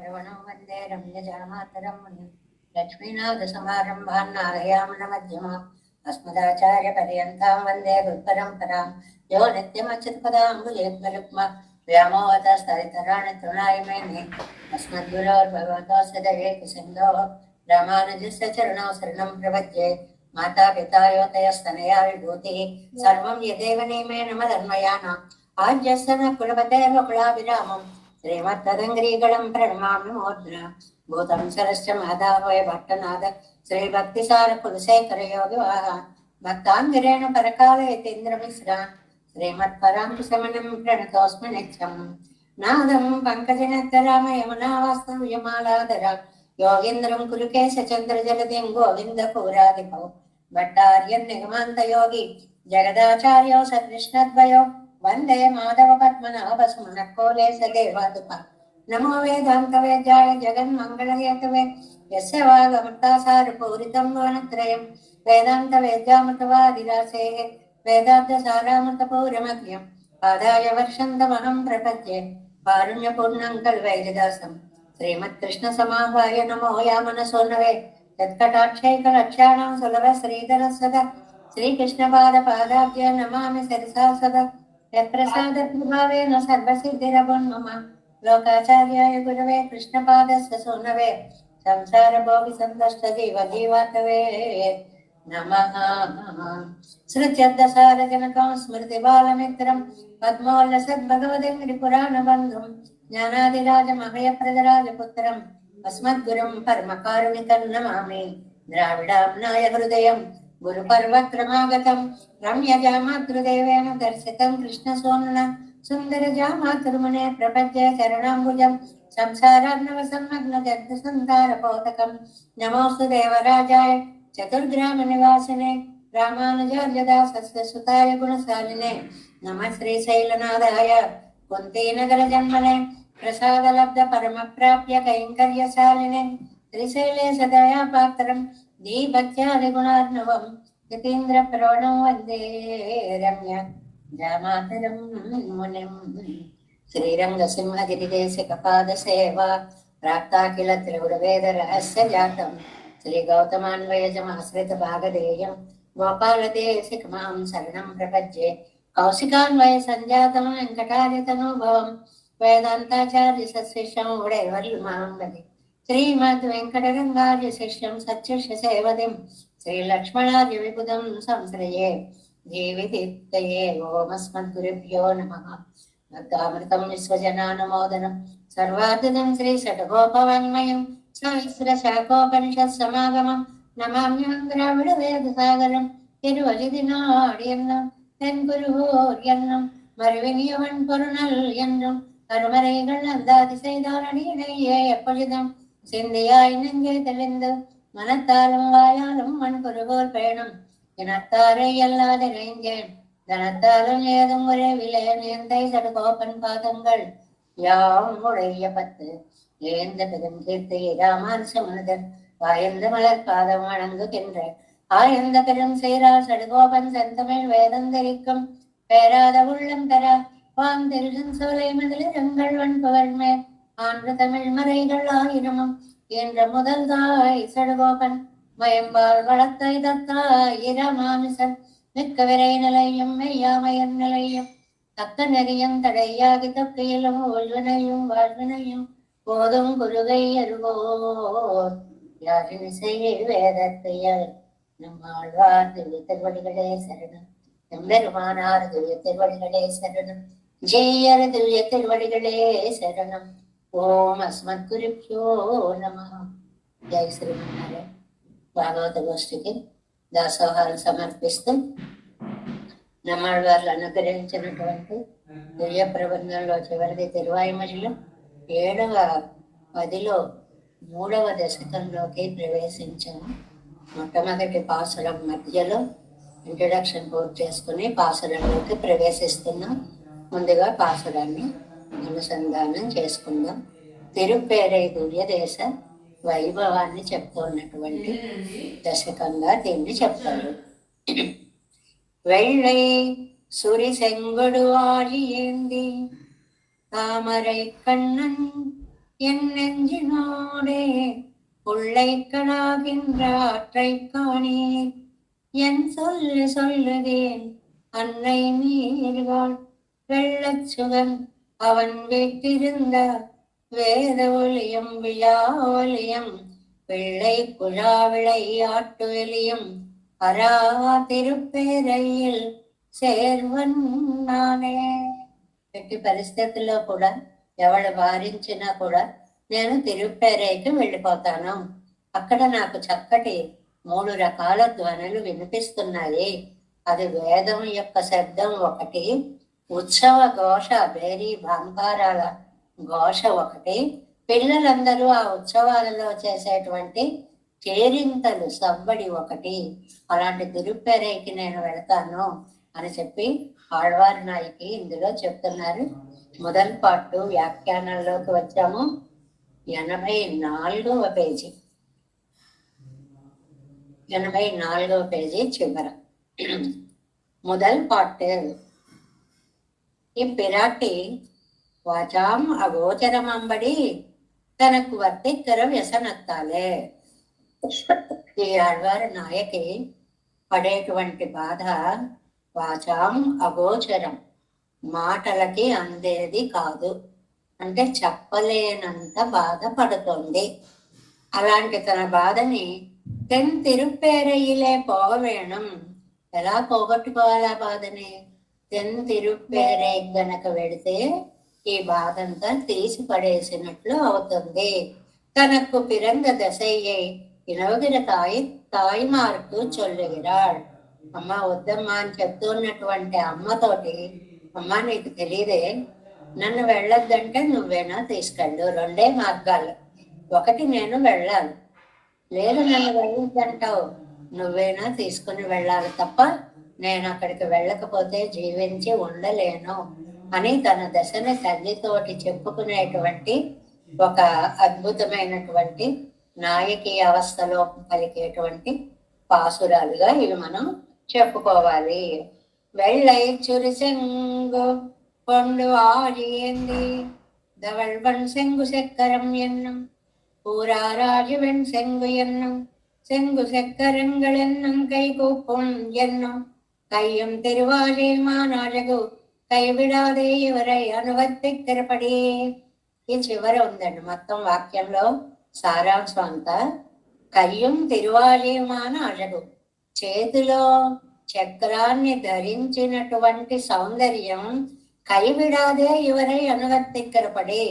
श्रवणं वन्दे रम्यजामातरं मुनिं लक्ष्मीनाथसमारम्भान् नारयामनमध्यमाम् अस्मदाचार्यपर्यन्तां वन्दे गुरुपरम्परां यो नित्यमच्युतपदाम्बुजयुग्मरुक्म व्यामोहतस्तदितराणि तृणाय मेने अस्मद्गुरोर्भगवतोऽस्य दयैकसिन्धोः रामानुजस्य चरणौ शरणं प्रपद्ये माता पिता योतयस्तनया विभूतिः सर्वं यदेव नियमेन मदन्मयानाम् आद्यस्य न कुलपतेर्वकुलाभिरामम् श्रीमत्तदङ्ग्रीगणं प्रणमामि मूर्ध्ना भूतं सरश्च माधवय भट्टनाद श्रीभक्तिसार कुलशेखर योगिवाहान् भक्ताङ्गिरेण परकालयतीन्द्रमिश्रान् श्रीमत्पराङ्कुशमनं प्रणतोऽस्मि नित्यम् नादं पङ्कजनेत्रराम यमुनावास्तव्यमालाधरा योगीन्द्रं कुरुकेशचन्द्रजलधिं गोविन्दपुराधिपौ भट्टार्यं निगमान्तयोगी जगदाचार्यो सकृष्णद्वयो वन्दे माधव पद्मनाभ सुमनकोले सदेवादुप नमो वेदान्तवेद्याय जगन्मङ्गलहेतवे यस्य वागमृतासारपूरितं भुवनत्रयं वेदान्तवेद्यामृतवादिरासेः वेदान्तसारामृतपूरमग्र्यं पादाय वर्षन्तमहं प्रपद्ये कारुण्यपूर्णं कल्वैरिदासं श्रीमत्कृष्णसमाहाय नमो यामनसोनवे यत्कटाक्षैकलक्ष्याणां सुलभश्रीधरः सदा श्रीकृष्णपादपादाब्ज नमामि सरसा सदा यत्प्रसादप्रभावेन सर्वसिद्धिरभुन्मम लोकाचार्याय गुरवे कृष्णपादस्य सूनवे संसारभोगिसन्तष्टजीवजीवातवे नमः। श्रुत्यद्दसारजनकं स्मृतिबालमित्रं पद्मोल्लसद्भगवदङ्घ्रिपुराणबन्धुं ज्ञानादिराजमभयप्रदराजपुत्रम् अस्मद्गुरुं परमकारुणिकं नमामि। द्राविडाम्नाय हृदयं गुरुपर्वक्रमागतं रम्यजामातृदेवेन दर्शितं कृष्णसोनुना सुन्दरजामातृमुने प्रपद्ये चरणाम्बुजं संसारार्णवसंलग्नजन्तुसन्तारपोतकं नमोऽस्तु देवराजाय चतुर्ग्रामनिवासिने रामानुजार्यदासस्य सुताय गुणशालिने नमः श्रीशैलनाथाय कुन्तीनगरजन्मने प्रसादलब्धपरमप्राप्य कैङ्कर्यशालिने त्रिशैले सदया पात्रं दीभक्त्यादिगुणार्णवं यतीन्द्रप्रवणं वन्दे रम्य जामातरं मुनिं। श्रीरङ्गसिंहगिरिदेशिकपादसेवा प्राप्ता किल त्रिगुणवेदरहस्य जातं श्रीगौतमान्वयजमाश्रितभागधेयं गोपालदेशिकमां शरणं प्रपद्ये कौशिकान्वयसञ्जातं वेङ्कटार्यतनुभवं वेदान्ताचार्यशिष्यं उडैवर्लुमां वदे श्रीमद्वेङ्कटरङ्गार्य शिष्यं सच्चिष्य सेवदिं श्रीलक्ष्मणार्य विबुधं संश्रये जीवितीर्थये ओमस्मद्गुरुभ्यो नमः। भक्तामृतं विश्वजनानुमोदनं सर्वार्थिदं श्रीषट्कोपवाङ्मयं सहस्रशाखोपनिषत्समागमं नमाम्यहं द्राविडवेदसागरं तिरुवलिदिनाड्यन्नं तेन्गुरुवोर्यन्नं மறுவினியவன் பொருணல் என்றும் கருமறைகள் அந்தாதிசைதாரணியினையே எப்பொழுதும் சிந்தியாய் நெஞ்சே தெளிந்து மனத்தாலும் வாயாலும் மண் குருகோர் பேணும் இனத்தாரை அல்லாத இறைஞ்சேன் தனத்தாலும் ஏதும் ஒரே விலையன் எந்தை சடுகோப்பன் பாதங்கள் யாம் உடைய பத்து ஏந்த பெரும் கீர்த்தி ராமானுச மனிதன் வாயந்த மலர் பாதம் வணங்குகின்ற ஆயந்த பெரும் சீரார் சடுகோபன் செந்தமிழ் வேதந்தரிக்கும் பேராத உள்ளம் பெற வாந்திருஷன் சோலை மதிலிரங்கள் வன்புகழ் மேல் ஆண்டு தமிழ் மறைகள் ஆயிரமும் என்ற முதல் தாய் சடுகோபன் மயம்பால் வளத்தை தத்தாய் இரமாமிசன் மிக்க விரை நிலையும் மெய்யாமையன் நிலையும் தக்க நெறியும் தடையாகி தொக்கையிலும் ஒழ்வினையும் வாழ்வினையும் போதும் குருகை அருவோர் யாழிசை வேதத்தையர் நம்மாழ்வார் திவ்ய திருவடிகளே சரணம் எம்பெருமானார் திவ்ய திருவடிகளே சரணம் ஜெயர் திவ்ய திருவடிகளே சரணம் ఓం అస్మద్గురుభ్యో నమః. జై శ్రీమన్నారాయణ. భాగవత గోష్ఠికి దాసోహాలు సమర్పిస్తూ నమ్మాళ్ళవార్లు అనుగ్రహించినటువంటి దివ్య ప్రబంధంలో చివరిది తిరువాయిమడిలో 7వ పదిలో 3వ దశకంలోకి ప్రవేశించాము. మొట్టమొదటి పాసురం మధ్యలో ఇంట్రడక్షన్ పూర్తి చేసుకుని పాసురంలోకి ప్రవేశిస్తున్నాం. ముందుగా పాసురాన్ని అనుసంధానం చేసుకుందాం. తిరుపేరై దివ్యదేశ వైభవాన్ని చెప్తున్నటువంటి దశకంగా దీన్ని చెప్తారు. வெள்ளை சுரி செங்கொடு ஆழி ஏந்தி தாமரை கண்ணன் என் நெஞ்சினோடே உள்ளை கடாகின்ற ஆற்றை காணீர். என் சொல்லுதேன் அன்னை நீர்வாள் வெள்ளச் சுகன் அவன் வீட்டிருந்த வேத ஒளியும் விழா ஒளியும் பிள்ளை குழா விளையாட்டு வெளியும் அரா తిరుపేరయ్యల్ சேர்வன் నానే. ఎట్టి పరిస్థితుల్లో కూడా ఎవరు వారించినా కూడా నేను తిరుపేరైకి వెళ్ళిపోతాను. అక్కడ నాకు చక్కటి 3 రకాల ధ్వనులు వినిపిస్తున్నాయి. అది వేదం యొక్క శబ్దం ఒకటి, ఉత్సవ ఘోష బేరీ భాంకారాల ఘోష ఒకటి, పిల్లలందరూ ఆ ఉత్సవాలలో చేసేటువంటి కేరింతలు సవ్వడి ఒకటి. అలాంటి తిరుపేరైకి నేను వెళతాను అని చెప్పి ఆళ్వార్ నాయకి ఇందులో చెప్తున్నారు. మొదటి పాటు వ్యాఖ్యానంలోకి వచ్చాము. 84వ పేజీ, 84వ పేజీ చివర முதல் பாட்டு. இப்பிராட்டி வாச்சாம் அகோச்சரம் அம்படி தனக்கு வர்த்திக்கிற వ్యసనத்தாలే. ఈ ఆళ్వారు నాయకి పడేటువంటి బాధ వాచాం అగోచరం, మాటలకి అందేది కాదు, అంటే చెప్పలేనంత బాధపడుతోంది. అలాంటి తన బాధని తెన్ తిరుపేరయ్యలే పోగవేణం, ఎలా పోగొట్టుకోవాలా బాధని? తెన్ తిరుపేరై గనక వెడితే ఈ బాధంతా తీసి పడేసినట్లు అవుతుంది. తనకు పిరంగ దశయ్యై ఇనవగిన తాయిమార్కు చొల్లుగిరాడు. అమ్మ వద్దమ్మా అని చెప్తున్నటువంటి అమ్మతోటి, అమ్మ నీకు తెలియదే, నన్ను వెళ్ళొద్దంటే నువ్వేనా తీసుకెళ్ళు. 2 మార్గాలు, ఒకటి నేను వెళ్ళాలి, లేదు నన్ను వెళ్ళొద్దంటావు, నువ్వేనా తీసుకుని వెళ్ళాలి తప్ప నేను అక్కడికి వెళ్ళకపోతే జీవించి ఉండలేను అని తన దశని తల్లితోటి చెప్పుకునేటువంటి ఒక అద్భుతమైనటువంటి నాయకి అవస్థలో పలికేటువంటి పాసురాలుగా ఇవి మనం చెప్పుకోవాలి. வெள்ளை சுரிசெங்கு கொண்டு ஆழியேந்தி தவழ்வன் செங்கு செக்கரம் என்னும் பூராராஜுவன் செங்கு என்னும் செங்கு செக்கரங்கள் என்னும் கை கூப்பும் என்னும் கையும் తిరువాజేమానాజగు కైవిడాదే ఇవరై అనువర్తిక్కిరపడి. ఈ చివర ఉందండి మొత్తం వాక్యంలో సారాంశం అంతా. కయ్యం తిరువాజేమాన అజగు, చేతిలో చక్రాన్ని ధరించినటువంటి సౌందర్యం కైవిడాదే ఇవరై అనువర్తిక్కిరపడి,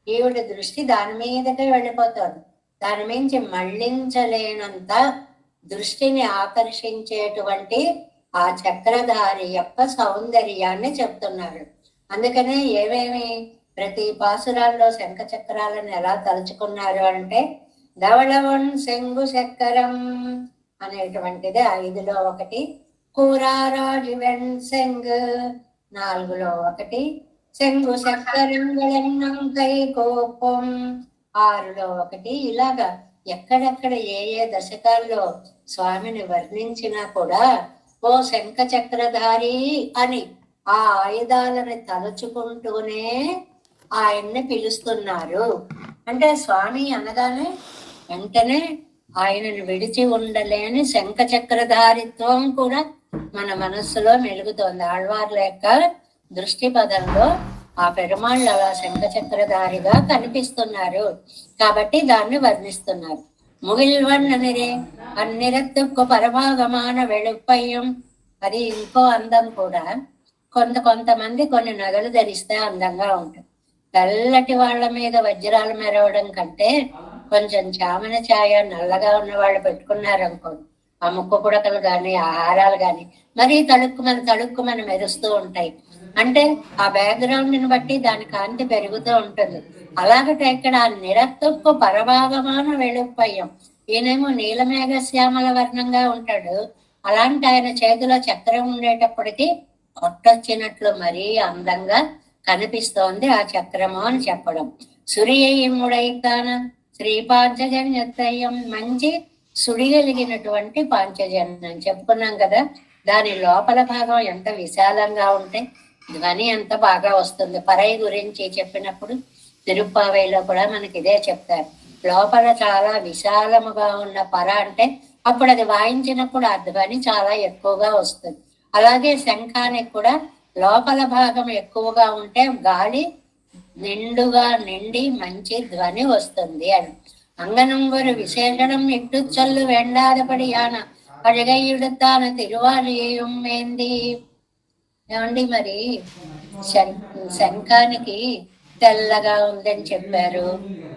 ఈవిడ దృష్టి దాని మీదకే వెళ్ళిపోతుంది. దాని మించి మళ్లించలేనంత దృష్టిని ఆకర్షించేటువంటి ఆ చక్రధారి యొక్క సౌందర్యాన్ని చెప్తున్నారు. అందుకనే ఏమేమి ప్రతి పాసురాల్లో శంఖ చక్రాలను ఎలా తలుచుకున్నారు అంటే, ధవళవన్ శంగు చక్రం అనేటువంటిది 5లో ఒకటి, కూరారాజువెన్ శంగ్ 4లో ఒకటి, శంగు చక్రంగళెన్నం కై కోపం 6లో ఒకటి. ఇలాగా ఎక్కడెక్కడ ఏ దశకాల్లో స్వామిని వర్ణించినా కూడా ఓ శంఖ చక్రధారి అని ఆ ఆయుధాలని తలుచుకుంటూనే ఆయన్ని పిలుస్తున్నారు. అంటే స్వామి అనగానే వెంటనే ఆయనను విడిచి ఉండలేని శంఖ చక్రధారిత్వం కూడా మన మనస్సులో మెలుగుతోంది. ఆళ్వార్ల యొక్క దృష్టి పదంలో ఆ పెరుమాళ్ళు అలా శంఖ చక్రధారిగా కనిపిస్తున్నారు కాబట్టి దాన్ని వర్ణిస్తున్నారు. ముగిల్వన్ననిరే అన్నిరత్తుకు పరమాగమాన వెళుపయ్యం. అది ఇంకో అందం కూడా. కొంతమంది కొన్ని నగలు ధరిస్తే అందంగా ఉంటుంది. తెల్లటి వాళ్ళ మీద వజ్రాలు మెరవడం కంటే కొంచెం చామన ఛాయ నల్లగా ఉన్న వాళ్ళు పెట్టుకున్నారనుకోండి, ఆ ముక్కు పుడకలు కానీ ఆ హారాలు కానీ మరీ తడుక్కుమని మెరుస్తూ ఉంటాయి. అంటే ఆ బ్యాక్గ్రౌండ్ని బట్టి దాని కాంతి పెరుగుతూ ఉంటుంది. అలాగటే ఇక్కడ ఆ నిరత్తుకు పరభాగమాన వెళుపయ్యం, ఈయనేమో నీలమేఘ శ్యామల వర్ణంగా ఉంటాడు. అలాంటి ఆయన చేతిలో చక్రం ఉండేటప్పటికీ కొట్టొచ్చినట్లు మరీ అందంగా కనిపిస్తోంది ఆ చక్రము అని చెప్పడం. సురియముడైకాన శ్రీ పాంచజన్యత్రయం, మంచి సుడిగలిగినటువంటి పాంచజన్యం చెప్పుకున్నాం కదా. దాని లోపల భాగం ఎంత విశాలంగా ఉంటే ధ్వని ఎంత బాగా వస్తుంది. పరై గురించి చెప్పినప్పుడు తిరుప్పావైలో కూడా మనకి ఇదే చెప్తారు. లోపల చాలా విశాలముగా ఉన్న పర అంటే అప్పుడు అది వాయించినప్పుడు ఆ ధ్వని చాలా ఎక్కువగా వస్తుంది. అలాగే శంఖానికి కూడా లోపల భాగం ఎక్కువగా ఉంటే గాలి నిండుగా నిండి మంచి ధ్వని వస్తుంది అని. అంగనం ஒரு விசேஷனம் இட்டு சொல்லு வேண்டாதபடியான అழగైయుడుతాన తిరువాలియం ఏంది. ఏమండి మరి శంఖానికి తెల్లగా ఉందని చెప్పారు,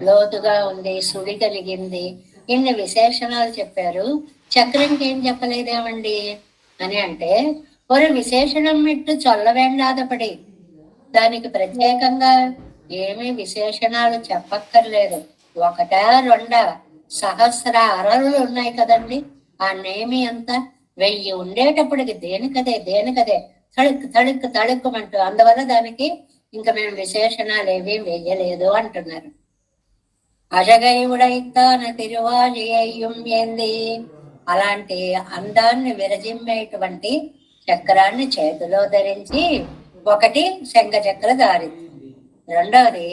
లోతుగా ఉంది, సుడి కలిగింది, ఇన్ని విశేషణాలు చెప్పారు. చక్రంకి ఏం చెప్పలేదేమండి అని అంటే ఒక విశేషణం ఇట్టు చొల్లవేండాదపడి దానికి ప్రత్యేకంగా ఏమీ విశేషణాలు చెప్పక్కర్లేదు. ఒకటా రెండా సహస్ర అరలు ఉన్నాయి కదండి. ఆ నేమి అంతా 1000 ఉండేటప్పటికి దేనికదే తళుక్కుమంటూ, అందువల్ల దానికి ఇంకా మేము విశేషణాలు ఏవి వెయ్యలేదు అంటున్నారు. అజగైవుడైతాన తిరువాలి అయ్యం ఏంది. అలాంటి అందాన్ని విరజిమ్మేటువంటి చక్రాన్ని చేతిలో ధరించి ఒకటి శంఖ చక్రధారి, రెండవది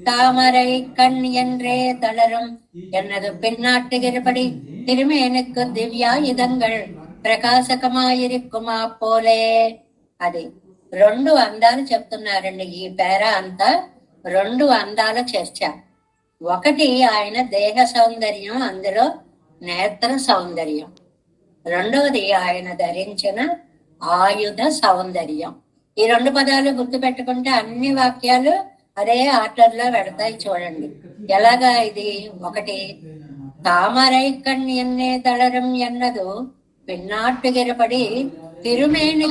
தாமரை கண் என்றே தளரும் என்னது பின்னாட்டுகிறபடி திருமேனுக்கு దివ్యాయుధంగళ్ ప్రకాశకమాయిరిక్కుమా పోలే. అది 2 అందాలు చెప్తున్నారండి. ఈ పేర అంతా 2 అందాల చర్చ. ఒకటి ఆయన దేహ సౌందర్యం, అందులో నేత్ర సౌందర్యం. రెండవది ఆయన ధరించిన ఆయుధ సౌందర్యం. ఈ 2 పదాలు గుర్తు పెట్టుకుంటే అన్ని వాక్యాలు అదే ఆర్డర్లో పెడతాయి. చూడండి ఎలాగా ఇది. ఒకటి తామరై కణ్యన్నే తళరం ఎన్నదు పిన్నాట్టుగిరపడి తిరుమేని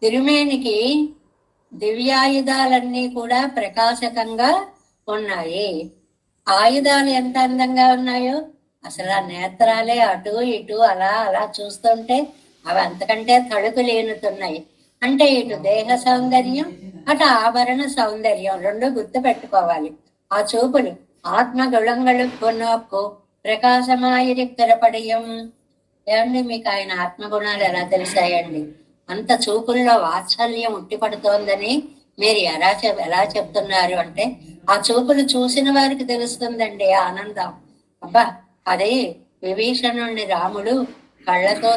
తిరుమేనికి దివ్యాయుధాలన్నీ కూడా ప్రకాశకంగా ఉన్నాయి. ఆయుధాలు ఎంత అందంగా ఉన్నాయో అసలు ఆ నేత్రాలే అటు ఇటు అలా అలా చూస్తుంటే అవి అంతకంటే తడుకు లేనుతున్నాయి. అంటే ఇటు దేహ సౌందర్యం, అటు ఆభరణ సౌందర్యం 2 గుర్తు పెట్టుకోవాలి. ఆ చూపులు ఆత్మగుణங்களுக்கு నోక్కు ప్రకాశమాయిరిక్కరపడియం. ఏమండి మీకు ఆయన ఆత్మగుణాలు ఎలా తెలిసాయండి? అంత చూపుల్లో వాత్సల్యం ఉట్టిపడుతోందని మీరు ఎలా చెప్తున్నారు అంటే ఆ చూపులు చూసిన వారికి తెలుస్తుందండి ఆనందం. అబ్బా అదే విభీషణుణ్ణి రాముడు కళ్ళతో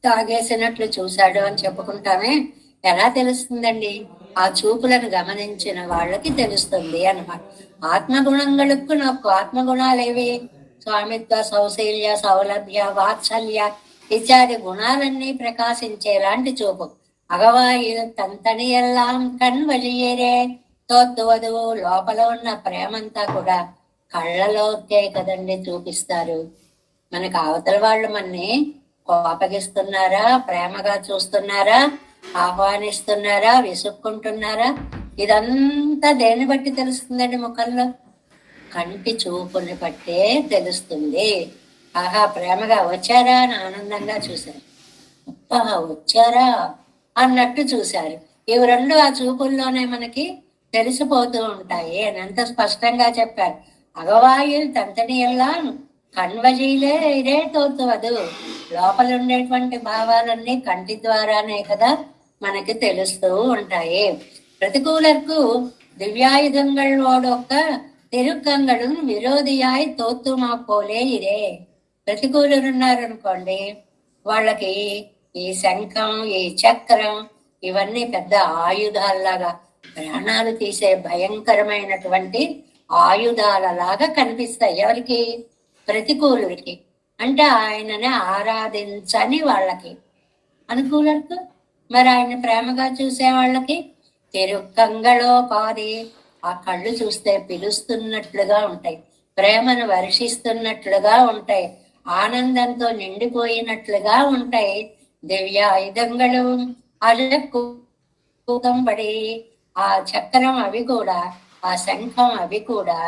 తాగేసినట్లు చూశాడు అని చెప్పుకుంటామే, ఎలా తెలుస్తుందండి? ఆ చూపులను గమనించిన వాళ్ళకి తెలుస్తుంది అన్నమాట. ఆత్మగుణங்களுக்கு నాకు ఆత్మగుణాలేవి? స్వామిత్వ, సౌశీల్య, సౌలభ్య, వాత్సల్య ఇత్యాది గుణాలన్నీ ప్రకాశించేలాంటి చూపు. అగవాయిలు తంతని ఎల్లాం కణ్ వలియేరే తోత్తువదు. లోపల ఉన్న ప్రేమంతా కూడా కళ్ళలోకే కదండి చూపిస్తారు. మనకు అవతల వాళ్ళు మనని కోపగిస్తున్నారా, ప్రేమగా చూస్తున్నారా, ఆహ్వానిస్తున్నారా, విసుక్కుంటున్నారా, ఇదంతా దేన్ని బట్టి తెలుస్తుందండి? ముఖంలో కంటి చూపుని బట్టే తెలుస్తుంది. ఆహా ప్రేమగా వచ్చారా అని ఆనందంగా చూశారు, వచ్చారా అన్నట్టు చూశారు. ఇవి 2 ఆ చూపుల్లోనే మనకి తెలిసిపోతూ ఉంటాయి అని ఎంత స్పష్టంగా చెప్పారు. అగవాయిల్ తంతని ఎలా కణ్వజీలే ఇదే తోతువదు. లోపల ఉండేటువంటి భావాలన్నీ కంటి ద్వారానే కదా మనకి తెలుస్తూ ఉంటాయి. ప్రతికూలకు దివ్యాయుధంగళోడొక్క తిరుక్కంగడు విరోధియాయి తోత్తుమా పోలే ఇదే. ప్రతికూలులు ఉన్నారనుకోండి, వాళ్ళకి ఈ శంఖం, ఈ చక్రం ఇవన్నీ పెద్ద ఆయుధాల్లాగా, ప్రాణాలు తీసే భయంకరమైనటువంటి ఆయుధాలలాగా కనిపిస్తాయి. ఎవరికి? ప్రతికూలుడికి. అంటే ఆయనని ఆరాధించని వాళ్ళకి. అనుకూలకు మరి ఆయన ప్రేమగా చూసే వాళ్ళకి తిరుక్కంగళో పాది. ఆ కళ్ళు చూస్తే పిలుస్తున్నట్లుగా ఉంటాయి, ప్రేమను వర్షిస్తున్నట్లుగా ఉంటాయి, ఆనందంతో నిండిపోయినట్లుగా ఉంటాయి. దివ్యాయుధంగళు అలక్కుతంబడి ఆ చక్రం అవి కూడా, ఆ శంఖం అవి కూడా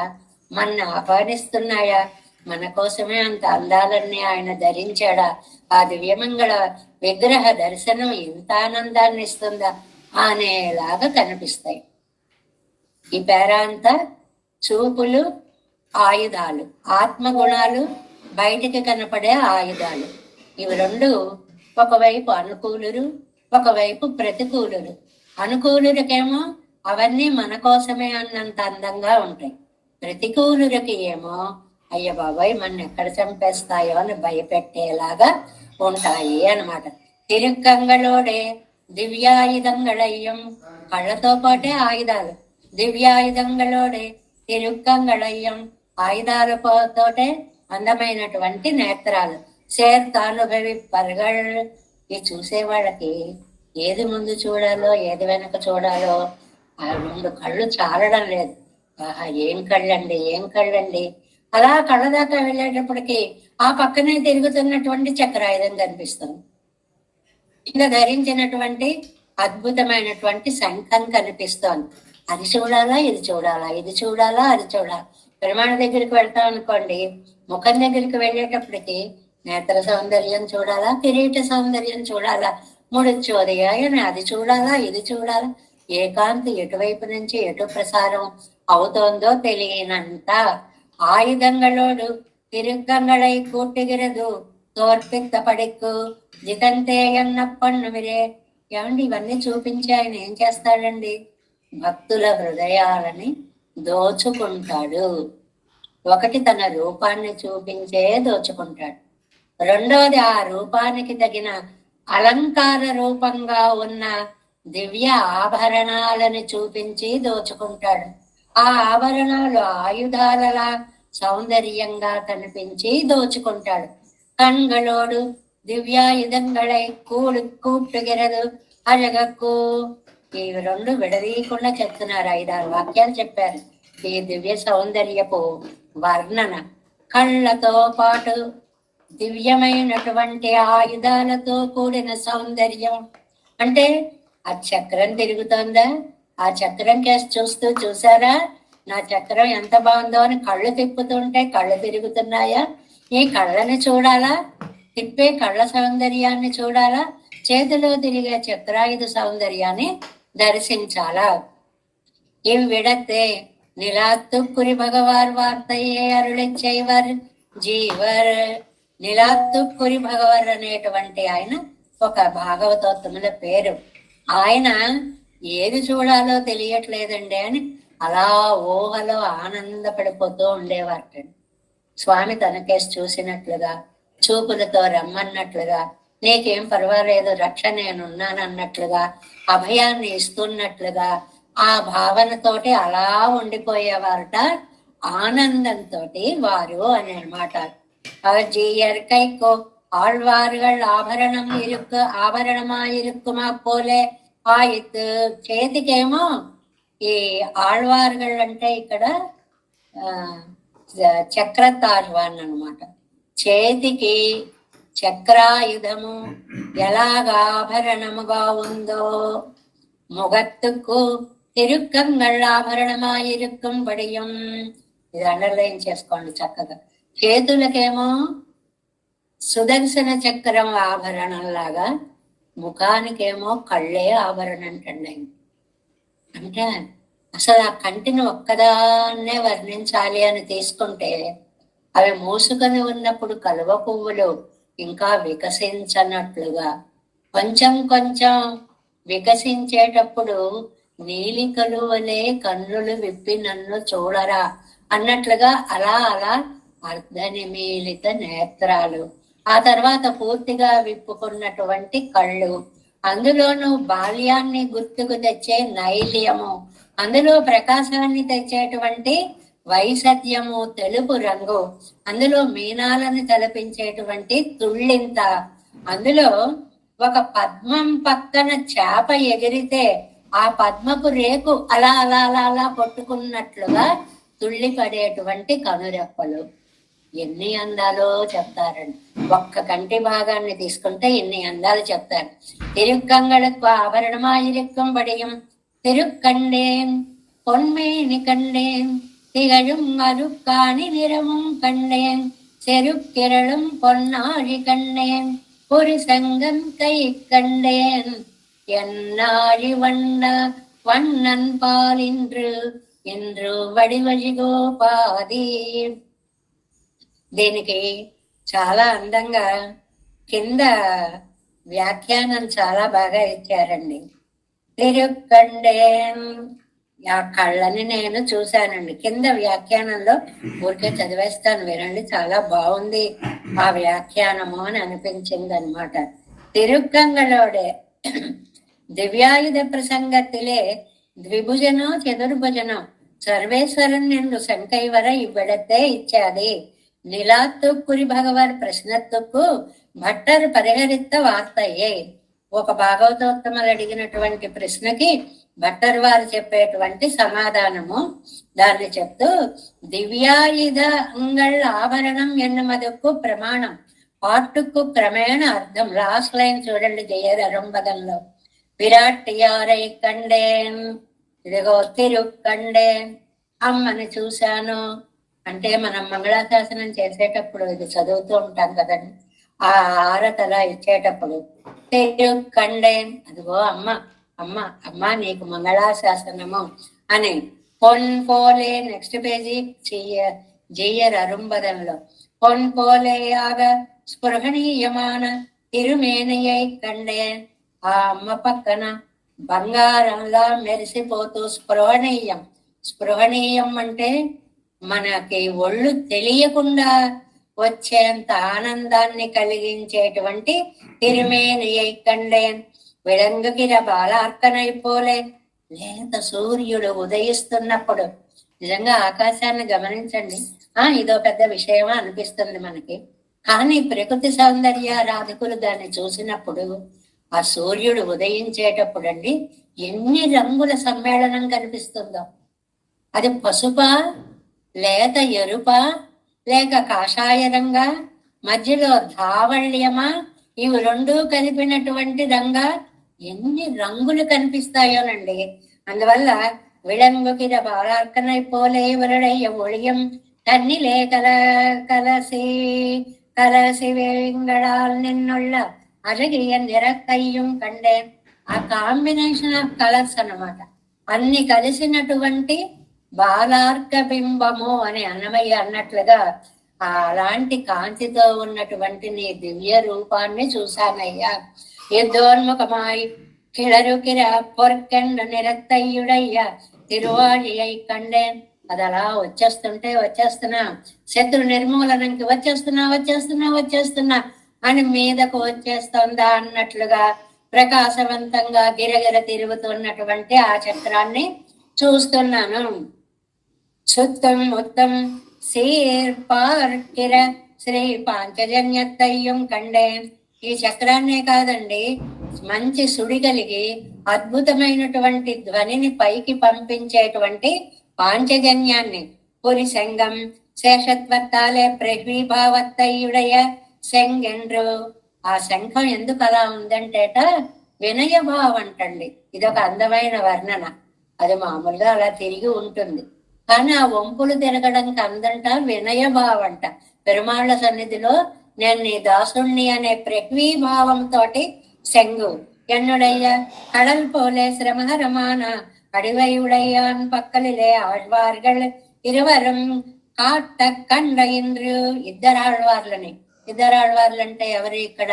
మన ఆహ్వానిస్తున్నాయా? మన కోసమే అంత అందాలన్నీ ఆయన ధరించాడా? ఆ దివ్యమంగళ విగ్రహ దర్శనం ఇంత ఆనందాన్ని ఇస్తుందా అనేలాగా కనిపిస్తాయి. ఈ పేరా అంతా చూపులు ఆయుధాలు, ఆత్మగుణాలు బయటికి కనపడే ఆయుధాలు. ఇవి 2 ఒకవైపు అనుకూలురు, ఒకవైపు ప్రతికూలురు. అనుకూలులకేమో అవన్నీ మన కోసమే అన్నంత అందంగా ఉంటాయి. ప్రతికూలులకి ఏమో అయ్య బాబాయ్ మన ఎక్కడ చంపేస్తాయో అని భయపెట్టేలాగా ఉంటాయి అన్నమాట. తిరుక్కంగళోడే దివ్యాయుధంగళయ్యం, కళ్ళతో పాటే ఆయుధాలు. దివ్యాయుధంగళోడే తిరుక్కంగళయ్యం, ఆయుధాలతోటే అందమైనటువంటి నేత్రాలు. సేర్తానుభవి పరగళ్, ఈ చూసే వాళ్ళకి ఏది ముందు చూడాలో ఏది వెనక చూడాలో ఆ రెండు కళ్ళు చాలడం లేదు. ఆహా ఏం కళ్ళండి, ఏం కళ్ళండి. అలా కళ్ళ దాకా వెళ్ళేటప్పటికి ఆ పక్కనే తిరుగుతున్నటువంటి చక్రాయుధం కనిపిస్తుంది. ఇంకా ధరించినటువంటి అద్భుతమైనటువంటి శంఖం కనిపిస్తోంది. అది చూడాలా, ఇది చూడాలా, ఇది చూడాలా, అది చూడాలా. ప్రమాణ దగ్గరికి వెళ్తాం అనుకోండి, ముఖం దగ్గరికి వెళ్ళేటప్పటికి నేత్ర సౌందర్యం చూడాలా, కిరీట సౌందర్యం చూడాలా, ముడుచోదయాయని అది చూడాలా, ఇది చూడాలా. ఏకాంతి ఎటువైపు నుంచి ఎటు ప్రసారం అవుతోందో తెలియనంత ఆయుధంగళోడు తిరుగంగళై కూట్టుగిరదు తోర్పిత్త పడిక్కు జితంతే ఎన్నప్పన్ను మిరే. ఏమండి ఇవన్నీ చూపించి ఆయన ఏం చేస్తాడండి? భక్తుల హృదయాలని దోచుకుంటాడు. ఒకటి తన రూపాన్ని చూపించే దోచుకుంటాడు. రెండోది ఆ రూపానికి తగిన అలంకార రూపంగా ఉన్న దివ్య ఆభరణాలని చూపించి దోచుకుంటాడు. ఆ ఆభరణాలు ఆయుధాలలా సౌందర్యంగా కనిపించి దోచుకుంటాడు. కண்களோடு దివ్యాయుధంగళై కూట్టుగిరదు అజగక్కు. ఈ రెండు విడదీయకుండా చెప్తున్నారు. 5-6 వాక్యాలు చెప్పారు ఈ దివ్య సౌందర్యపు వర్ణన. కళ్ళతో పాటు దివ్యమైనటువంటి ఆయుధాలతో కూడిన సౌందర్యం అంటే ఆ చక్రం తిరుగుతోందా, ఆ చక్రం కేసు చూస్తూ చూసారా నా చక్రం ఎంత బాగుందో అని కళ్ళు తిప్పుతుంటే కళ్ళు తిరుగుతున్నాయా? ఈ కళ్ళని చూడాలా, తిప్పే కళ్ళ సౌందర్యాన్ని చూడాలా, చేతిలో తిరిగే చక్రాయుధ సౌందర్యాన్ని దర్శించాలా. ఇవి విడతే నిలాత్తుక్కురి భగవాన్ వార్తయ్యే అరుళిచ్చైవర్ జీవర్. నిలాత్తుక్కురి భగవర్ అనేటువంటి ఆయన ఒక భాగవతోత్తముల పేరు. ఆయన ఏది చూడాలో తెలియట్లేదండి అని అలా ఊహలో ఆనందపడిపోతూ ఉండేవారట. స్వామి తనకేసి చూసినట్లుగా, చూపులతో రమ్మన్నట్లుగా, నీకేం పర్వాలేదు రక్ష నేనున్నానన్నట్లుగా, అభయాన్ని ఇస్తున్నట్లుగా ఆ భావనతోటి అలా ఉండిపోయేవారట. ఆనందంతో వారు అని అనమాట. జీయర్కైకో ఆళ్వారుகள் ఆభరణం ఇరుక్కు ఆభరణమాయిరుక్కుమా పోలే ఆయిత్. చేతికేమో ఈ ఆళ్వారుகள் అంటే ఇక్కడ చక్రతాళ్వాన్ అనమాట. చేతికి చక్రాయుధము ఎలాగా ఆభరణముగా ఉందో ముగత్తుకు తిరుక్కங்கள் ఆభరణమాయిరుక్కం పడియం. ఇది అండర్లైన్ చేసుకోండి చక్కగా. చేతులకేమో సుదర్శన చక్రం ఆభరణంలాగా, ముఖానికేమో కళ్ళే ఆభరణం అంటండి. అంటే అసలు ఆ కంటిని ఒక్కదాన్నే వర్ణించాలి అని తీసుకుంటే అవి మూసుకొని ఉన్నప్పుడు కలువ పువ్వులు ఇంకా వికసించనట్లుగా, కొంచెం కొంచెం వికసించేటప్పుడు నీలి కలువలే కన్నులు విప్పి నన్ను చూడరా అన్నట్లుగా అలా అలా అర్ధనిమీలిత నేత్రాలు, ఆ తర్వాత పూర్తిగా విప్పుకున్నటువంటి కళ్ళు, అందులోనూ బాల్యాన్ని గుర్తుకు తెచ్చే నైల్యము, అందులో ప్రకాశాన్ని తెచ్చేటువంటి వైసత్యము తెలుపు రంగు, అందులో మీనాలను తలపించేటువంటి తుళ్ళింత, అందులో ఒక పద్మం పక్కన చేప ఎగిరితే ఆ పద్మపు రేకు అలా అలా అలా అలా కొట్టుకున్నట్లుగా తుళ్ళి పడేటువంటి కనురెప్పలు. ఎన్ని అందాలో చెప్తారండి. ఒక్క కంటి భాగాన్ని తీసుకుంటే ఎన్ని అందాలు చెప్తారు. తిరుక్కంగళకు ఆభరణమాయిరుక్కం పడియం తిరుక్కండేం పొన్మేని కండేం திகழும் அருக்காணி நிறமும் கண்டேன் செருக்கிரளும் பொன்னாழி கண்டேன் ஒரு சங்கம் கை கண்டேன் என்னாழி வண்ணன் பால் இன்று వడివజి గోపాది. దీనికి చాలా అందంగా కింద వ్యాఖ్యానం చాలా బాగా ఇచ్చారండి. తిరుక్కండేం, ఆ కళ్ళని నేను చూశానండి. కింద వ్యాఖ్యానంలో ఊరికే చదివేస్తాను, వినండి, చాలా బాగుంది ఆ వ్యాఖ్యానము అని అనిపించింది అనమాట. తిరుక్కంగళోడే ദിവ്യായുധ പ്രസംഗത്തിലെ ദ്വിഭുജനോ ചതുർഭുജനോ സർവേശ്വരൻ ಎಂದು ಶಂಕೈವರ ಇವ್ವಿಡത്തെ ಇಚ್ಛಾದಿ నిలాత్తుక్కురి భగవాన్ ప్రశ్నత్తుకు భట్టరు పరిహరిత వార్తయే. ఒక భాగవతోత్తములు అడిగినటువంటి ప్రశ్నకి భట్టరు వారు చెప్పేటువంటి సమాధానము. దాన్ని చెప్తూ దివ్యాయుధ అంగళ్ ఆభరణం ఎన్నమదకు ప్రమాణం, పాట్టుకు క్రమేణ అర్థం. లాస్ట్ లైన్ చూడండి జయరంబదంలో. విరాట్యారై కండేన్, ఇదిగో తిరుక్కండేన్, అమ్మని చూశాను అంటే మనం మంగళాశాసనం చేసేటప్పుడు ఇది చదువుతూ ఉంటాం కదండి, ఆ ఆరతలా ఇచ్చేటప్పుడు తిరుక్కండేన్, అదిగో అమ్మ అమ్మ అమ్మ నీకు మంగళాశాసనము అని. పొన్ పోలే, నెక్స్ట్ పేజీ జయ్యర్ అరుంబదంలో, పొన్ పోలేయాగ స్పృహణీయమాన తిరుమేనయ్యై కండేన్, ఆ అమ్మ పక్కన బంగారంలా మెరిసిపోతూ స్పృహణీయం. స్పృహణీయం అంటే మనకి ఒళ్ళు తెలియకుండా వచ్చేంత ఆనందాన్ని కలిగించేటువంటి తిరుమేనయ్యై కండేన్, విలంగుకిర బాలార్కనైపోలే. లేత సూర్యుడు ఉదయిస్తున్నప్పుడు నిజంగా ఆకాశాన్ని గమనించండి, ఇదో పెద్ద విషయమా అనిపిస్తుంది మనకి. కానీ ప్రకృతి సౌందర్య రాధికులు దాన్ని చూసినప్పుడు, ఆ సూర్యుడు ఉదయించేటప్పుడు అండి ఎన్ని రంగుల సమ్మేళనం కనిపిస్తుందో. అది పసుపా, లేత ఎరుపా, లేక కాషాయ రంగా, మధ్యలో ధావళ్యమా, ఇవి రెండూ కలిపినటువంటి రంగా, ఎన్ని రంగులు కనిపిస్తాయోనండి. అందువల్ల విళంగుకిర బాలార్కనైపోలే వరుడయ్య ఒళియం తన్నిలే కలసి కలసి వేంగడాల్ నిన్నుళ్ళ అழகிய నిరక్కయ్యం కండే. ఆ కాంబినేషన్ ఆఫ్ కలర్స్ అన్నమాట, అన్ని కలిసినటువంటి బాలార్క బింబము అని అన్నమయ్య అన్నట్లుగా అలాంటి కాంతితో ఉన్నటువంటి నీ దివ్య రూపాన్ని చూశానయ్యా. యుద్ధోన్ముఖమాయి కిళరుకిర పొర్కెండ నిరత్తయ్యుడయ్యా తిరువాళియై కండేన్. అది అలా వచ్చేస్తున్నా, శత్రు నిర్మూలనకి వచ్చేస్తున్నా అని మీదకు వచ్చేస్తుందా అన్నట్లుగా ప్రకాశవంతంగా గిరగిర తిరుగుతున్నటువంటి ఆ చక్రాన్ని చూస్తున్నాను. సుత్తం మొత్తం సీర్పార్కిర శ్రీ పాంచజన్యత్తయ్యం కండే. ఈ చక్రాన్నే కాదండి, మంచి సుడి కలిగి అద్భుతమైనటువంటి ధ్వనిని పైకి పంపించేటువంటి పాంచజన్యాన్ని పురి శంగం శేషత్వత్తాలే ప్రహ్వీభావత్తయ్యుడయ శంగెండ్రు. ఆ శంఖం ఎందుకు అలా ఉందంటేట వినయభావం అంటండి. ఇదొక అందమైన వర్ణన. అది మామూలుగా అలా తిరిగి ఉంటుంది, కానీ ఆ వంపులు తిరగడానికి అందంట వినయభావంట. పెరుమాళ్ల సన్నిధిలో నేను నీ దాసుణ్ణి అనే ప్రహ్వీభావంతో శంగు ఎన్నుడయ్య కడల్ పోలే శ్రమహరమాన అడివయుడయ్యాన్ పక్కలిలే ఆళ్వార్గల్ ఇరువరం కాట్ట కండ ఇంద్రు. ఇద్దరాళ్వార్లు అంటే ఎవరు ఇక్కడ?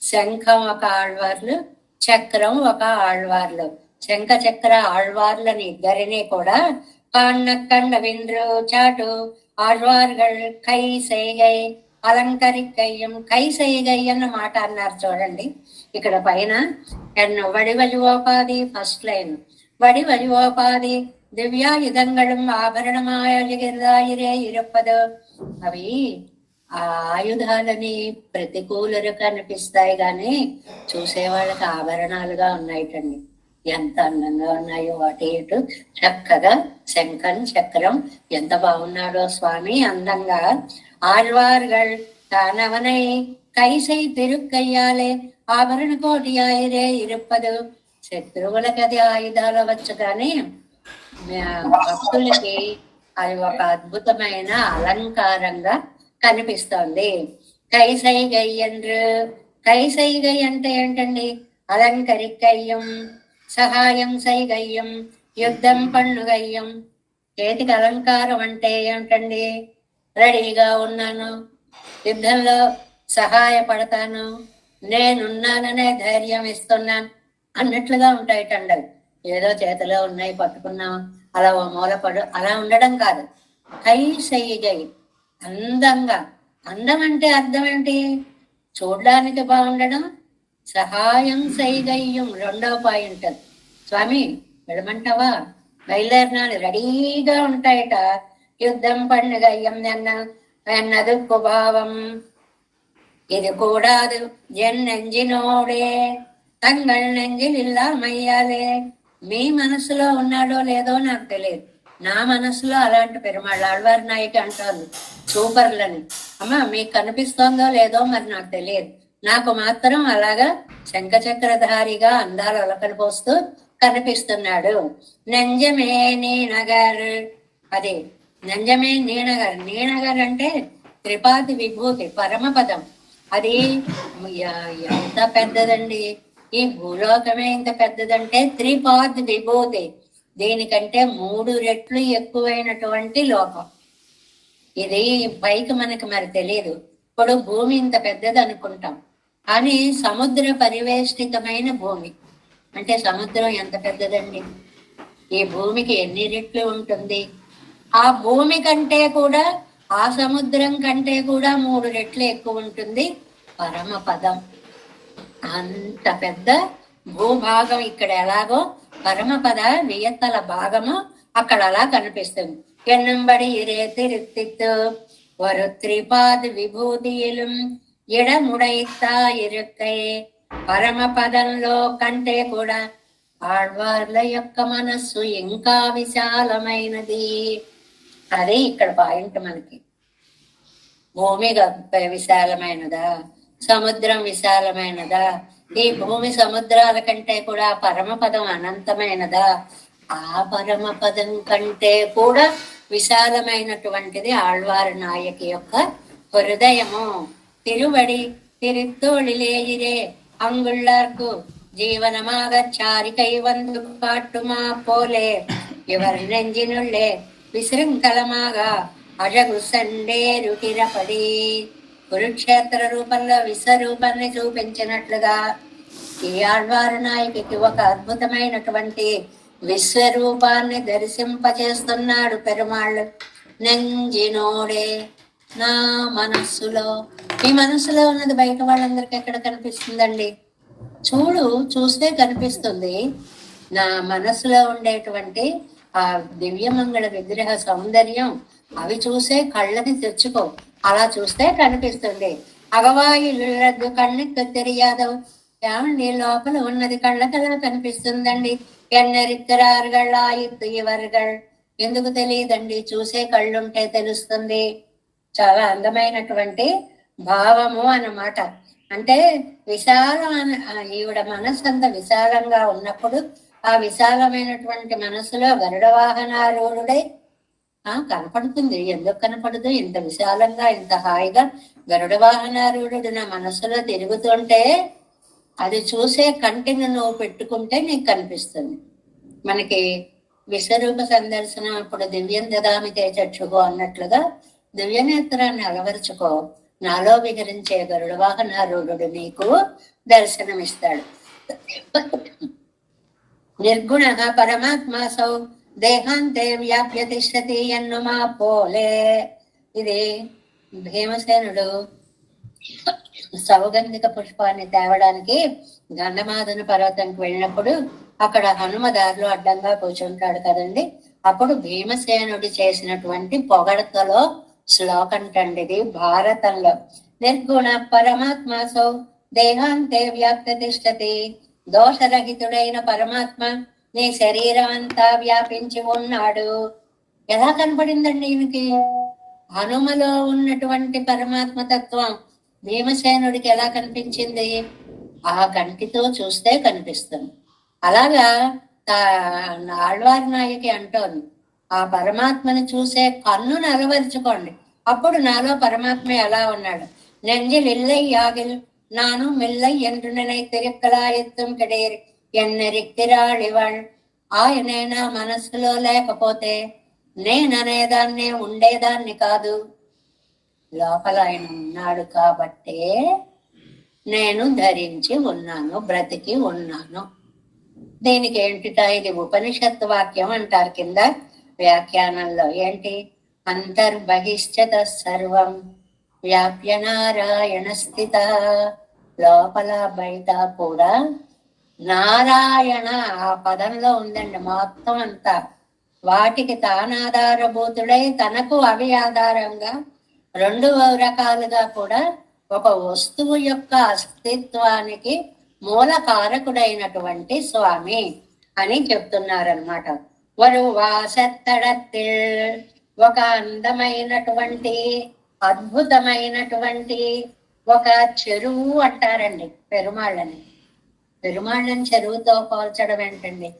శంఖం ఒక ఆళ్వార్లు, చక్రం ఒక ఆళ్వార్లు. శంఖ చక్ర ఆళ్వార్లని ఇద్దరిని కూడా కండ వింద్రు చాటు ఆళ్వార్గల్ కై సైగై అలంకరిక్కయ్యం. కై సైగై అన్న మాట అన్నారు చూడండి. ఇక్కడ పైన వడివలివోపాది, ఫస్ట్ లైన్, వడివలివోపాది దివ్యాయుధంగళం ఆభరణమాయగిరిదాయిరే ఇరుప్పదు. అవి ఆ ఆయుధాలని ప్రతికూలుగా అనిపిస్తాయి కానీ చూసే వాళ్ళకి ఆభరణాలుగా ఉన్నాయిటండి. ఎంత అందంగా ఉన్నాయో అటు ఇటు చక్కగా శంఖం చక్రం. ఎంత బాగున్నాడో స్వామి అందంగా. ఆళ్వార్గల్ తానవనై కైసై తిరుక్కయ్యాలే ఆభరణ కోటి ఆయిరే ఇరుప్పదు. శత్రువులకి అది ఆయుధాలు అవ్వచ్చు కానీ భక్తులకి అది ఒక అద్భుతమైన అలంకారంగా కనిపిస్తోంది. కైసైగయ్యండ్రు. కైసైగై అంటే ఏంటండి? అలంకరిక్కయ్యం, సహాయం సైగయ్యం, యుద్ధం పన్నుగయ్యం. చేతికి అలంకారం అంటే ఏమిటండి? రెడీగా ఉన్నాను, యుద్ధంలో సహాయపడతాను, నేనున్నాననే ధైర్యం ఇస్తున్నాను అన్నట్లుగా ఉంటాయిటండి. ఏదో చేతిలో ఉన్నాయి పట్టుకున్నాం అలా ఓ మూలపడు అలా ఉండడం కాదు. కై సైగై అందంగా. అందం అంటే అర్థం ఏంటి? చూడడానికి బాగుండడం. సహాయం సైగయ్యం రెండవ పాయింట్. స్వామి వెళ్ళమంటావా, బయలుదేరినాను, రెడీగా ఉంటాయట. యుద్ధం పండుగ ఎన్నదు కుభావం ఇది కూడాదు ఎన్నెంజినోడే తంగళ్ నెంజిలిల్లామయ్యాలే. మీ మనసులో ఉన్నాడో లేదో నాకు తెలియదు, నా మనసులో అలాంటి పెరుమాళ్ళు ఆళ్వారి నాయకి అంటారు సూపర్లని. అమ్మ మీకు కనిపిస్తోందో లేదో మరి నాకు తెలియదు, నాకు మాత్రం అలాగా శంఖచక్రధారిగా అందాల ఒలకలు పోస్తూ కనిపిస్తున్నాడు. నంజమే నీనగర్, అది నంజమే నీనగర్. నీనగర్ అంటే త్రిపాది విభూతి పరమపదం. అది ఎంత పెద్దదండి, ఈ భూలోకమే ఇంత పెద్దదంటే త్రిపాద్ విభూతి. దీనికంటే 3 రెట్లు ఎక్కువైనటువంటి లోకం ఇది. పైకి మనకి మరి తెలియదు. ఇప్పుడు భూమి ఇంత పెద్దది అనుకుంటాం, కానీ సముద్ర పరివేష్టితమైన భూమి అంటే సముద్రం ఎంత పెద్దదండి. ఈ భూమికి ఎన్ని రెట్లు ఉంటుంది? ఆ భూమి కంటే కూడా, ఆ సముద్రం కంటే కూడా 3 రెట్లు ఎక్కువ ఉంటుంది పరమపదం. అంత పెద్ద భూభాగం ఇక్కడ ఎలాగో పరమపద వియత్తల భాగము అక్కడ అలా కనిపిస్తుంది. ఎన్నంబడి ఇరేతిరిత్తిత్తు ஒரு త్రిపాద్ విభూతియిலும் ఎడముడైతా ఇరుక్కై. పరమపదంలో కంటే కూడా ఆళ్వార్ల యొక్క మనస్సు ఇంకా విశాలమైనది. అదే ఇక్కడ పాయింట్ మనకి. భూమి విశాలమైనదా, సముద్రం విశాలమైనదా, ఈ భూమి సముద్రాల కంటే కూడా పరమపదం అనంతమైనదా? ఆ పరమపదం కంటే కూడా విశాలమైనటువంటిది ఆళ్వారు నాయకి యొక్క హృదయము. తిరువడి తిరుత్తోళిలేయిరే అంగుళ్ళార్కు జీవనమాగ చారికై వందు కాట్టుమా పోలే ఇవర్ నెంజినుళ్ళే విశృంఖలమాగా అజగు సండేరు కిరపడి. కురుక్షేత్ర రూపంలో విశ్వరూపాన్ని చూపించినట్లుగా ఈ ఆళ్వారు నాయకి ఒక అద్భుతమైనటువంటి విశ్వరూపాన్ని దర్శింపచేస్తున్నాడు పెరుమాళ్ళు. నెంజినోడే నా మనస్సులో. ఈ మనస్సులో ఉన్నది బయట వాళ్ళందరికీ ఎక్కడ కనిపిస్తుందండి? చూస్తే కనిపిస్తుంది. నా మనస్సులో ఉండేటువంటి ఆ దివ్యమంగళ విగ్రహ సౌందర్యం అవి చూసే కళ్ళని తెచ్చుకో, అలా చూస్తే కనిపిస్తుంది. అగవాయిల్లు కళ్ళకి తెలియదు, ఏమండి లోపల ఉన్నది కళ్ళకలా కనిపిస్తుందండి. ఎన్నెరిత్తరారుగళ్ ఆయిత్తు ఇవర్గళ్. ఎందుకు తెలియదండి? చూసే కళ్ళుంటే తెలుస్తుంది. చాలా అందమైనటువంటి భావము అన్నమాట. అంటే విశాలమైన ఈవిడ మనస్సు అంత విశాలంగా ఉన్నప్పుడు ఆ విశాలమైనటువంటి మనసులో గరుడ వాహనారూఢుడై కనపడుతుంది. ఎందుకు కనపడదు? ఇంత విశాలంగా ఇంత హాయిగా గరుడ వాహనారూఢుడు నా మనసులో తిరుగుతుంటే అది చూసే కంటిని నువ్వు పెట్టుకుంటే నీకు కనిపిస్తుంది. మనకి విశ్వరూప సందర్శనం అప్పుడు దివ్యం దదామి తే చక్షుకో అన్నట్లుగా దివ్యనేత్రాన్ని అలవరుచుకో, నాలో విహరించే గరుడ వాహనారూఢుడు నీకు దర్శనమిస్తాడు. నిర్గుణ పరమాత్మాసౌ దేహాంతే వ్యాప్య తిష్టతి ఎన్నుమా పోలే. ఇది భీమసేనుడు సౌగంధిక పుష్పాన్ని తేవడానికి గంధమాదన పర్వతానికి వెళ్ళినప్పుడు అక్కడ హనుమ దారిలో అడ్డంగా కూర్చుంటాడు కదండి. అప్పుడు భీమసేనుడు చేసినటువంటి పొగడతలో శ్లోకంటండి ఇది భారతంలో. నిర్గుణ పరమాత్మాసౌ దేహాంతే వ్యాప్త తిష్టతి. దోషరహితుడైన పరమాత్మ నీ శరీరం అంతా వ్యాపించి ఉన్నాడు. ఎలా కనపడిందండి ఈయనకి? హనుమలో ఉన్నటువంటి పరమాత్మ తత్వం భీమసేనుడికి ఎలా కనిపించింది? ఆ కంటితో చూస్తే కనిపిస్తుంది. అలాగా ఆళ్వారి నాయకి అంటోంది, ఆ పరమాత్మని చూసే కన్నును అలవరుచుకోండి, అప్పుడు నాలో పరమాత్మ ఎలా ఉన్నాడు. నెంజిల్ ఇల్లై యాగిల్ నాను మిల్లై என்று నిனைத்திருக்கலாயத்தும் கிடைர் ఎన్నెరిక్తిరాళివాళ్. ఆయనే నా మనస్సులో లేకపోతే నేననేదాన్నే ఉండేదాన్ని కాదు. లోపల ఆయన ఉన్నాడు కాబట్టే నేను ధరించి ఉన్నాను, బ్రతికి ఉన్నాను. దీనికి ఏంటిట? ఇది ఉపనిషత్తు వాక్యం అంటారు కింద వ్యాఖ్యానంలో. ఏంటి? అంతర్బహిశ్చత సర్వం వ్యాప్య నారాయణ స్థిత. లోపల బయట కూడా నారాయణ ఆ పదంలో ఉందండి మొత్తం అంతా. వాటికి తానాధారభూతుడై తనకు అవి ఆధారంగా రెండు రకాలుగా కూడా ఒక వస్తువు యొక్క అస్తిత్వానికి మూల కారకుడైనటువంటి స్వామి అని చెప్తున్నారనమాట. వరు వాసత్తడత్తిల్, ఒక అందమైనటువంటి అద్భుతమైనటువంటి ఒక చెరువు అంటారండి పెరుమాళ్ళని. పెరుమాళ్ళని చెరువుతో పోల్చడం ఏంటండి?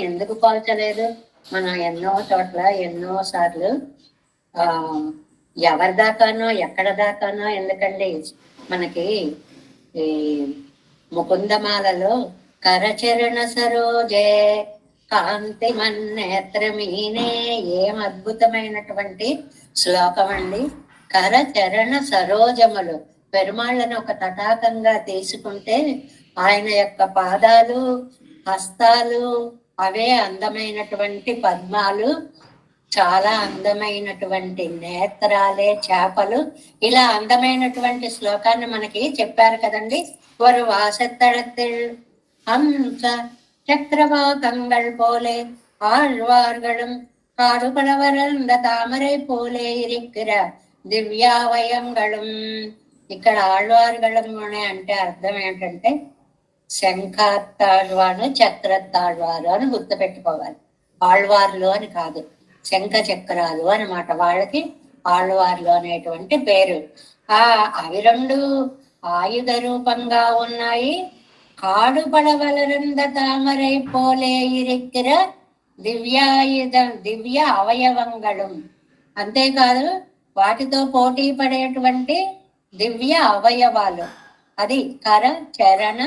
ఎందుకు పోల్చలేదు? మనం ఎన్నో చోట్ల ఎన్నో సార్లు ఎవరి దాకానో ఎక్కడ దాకానో ఎందుకండి, మనకి ఈ ముకుందమాలలో కరచరణ సరోజే కాంతి మన్నేత్రమీనే, ఏం అద్భుతమైనటువంటి శ్లోకం అండి. కరచరణ సరోజములు, పెరుమాళ్ళను ఒక తటాకంగా తీసుకుంటే ఆయన యొక్క పాదాలు, హస్తాలు అవే అందమైనటువంటి పద్మాలు, చాలా అందమైనటువంటి నేత్రాలే చేపలు. ఇలా అందమైనటువంటి శ్లోకాన్ని మనకి చెప్పారు కదండి. ஒரு வாசத்தடத்தில் ஹம்ச சக்கரவாகங்கள் போலே ஆழ்வார்களும் காடுபடவரந்த தாமரை போலே இருக்கிற దివ్యావయంగళం. ఇక్కడ ఆళ్వార్గళం అంటే అర్థం ఏంటంటే శంఖాత్తాళ్వారు, చక్రత్తాళ్వారు అని గుర్తుపెట్టుకోవాలి. ఆళ్వార్లు అని కాదు, శంఖ చక్రాలు అనమాట. వాళ్ళకి ఆళ్వార్లు అనేటువంటి పేరు. అవి రెండు ఆయుధ రూపంగా ఉన్నాయి. కాడు పడవలరంద తామరై పోలే ఇరిక్కిర దివ్య అవయవంగళం. అంతేకాదు వాటితో పోటీ పడేటువంటి దివ్య అవయవాలు. అది కర చరణ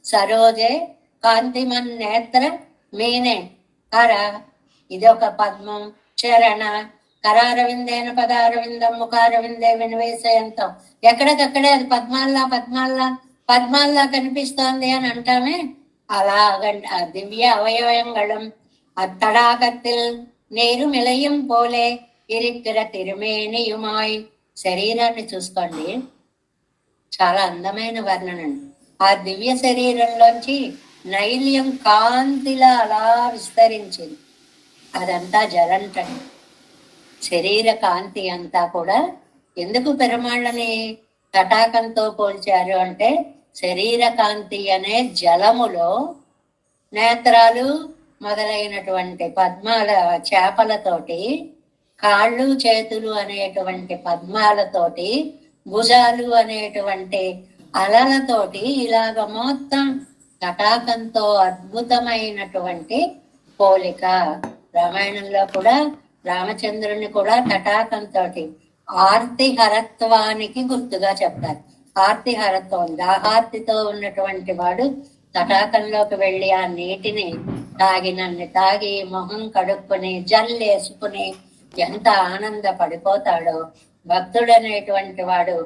సరోజే కాంతిమన్ నేత్ర మీనే. కర ఇది ఒక పద్మం, చరణ కరారవిందేన పదారవిందం ముఖారవిందే వినివేశయంతం. ఎక్కడికక్కడే అది పద్మాల్లా కనిపిస్తోంది అని అంటామే. అలాగంట దివ్య అవయవంగళం. అత్తడాకత్తిల్ నీరు మిలయం పోలే ఇరిక్కిర తిరుమేనియుమాయ్. శరీరాన్ని చూసుకోండి, చాలా అందమైన వర్ణనండి. ఆ దివ్య శరీరంలోంచి నైల్యం కాంతిలా అలా విస్తరించింది. అదంతా జలంటండి. శరీర కాంతి అంతా కూడా. ఎందుకు పెరుమాళ్ళని తటాకంతో పోల్చారు అంటే శరీర కాంతి అనే జలములో నేత్రాలు మొదలైనటువంటి పద్మాల చేపలతోటి, కాళ్ళు చేతులు అనేటువంటి పద్మాలతోటి, భుజాలు అనేటువంటి అలలతోటి ఇలాగ మొత్తం తటాకంతో అద్భుతమైనటువంటి పోలిక. రామాయణంలో కూడా రామచంద్రుని కూడా తటాకంతో ఆర్తిహరత్వానికి గుర్తుగా చెప్తారు. ఆర్తిహరత్వం, దాహార్తితో ఉన్నటువంటి వాడు తటాకంలోకి వెళ్ళి ఆ నీటిని తాగినన్ని తాగి మొహం కడుక్కుని జల్లేసుకుని ఎంత ఆనంద పడిపోతాడో. భక్తుడు అనేటువంటి వాడు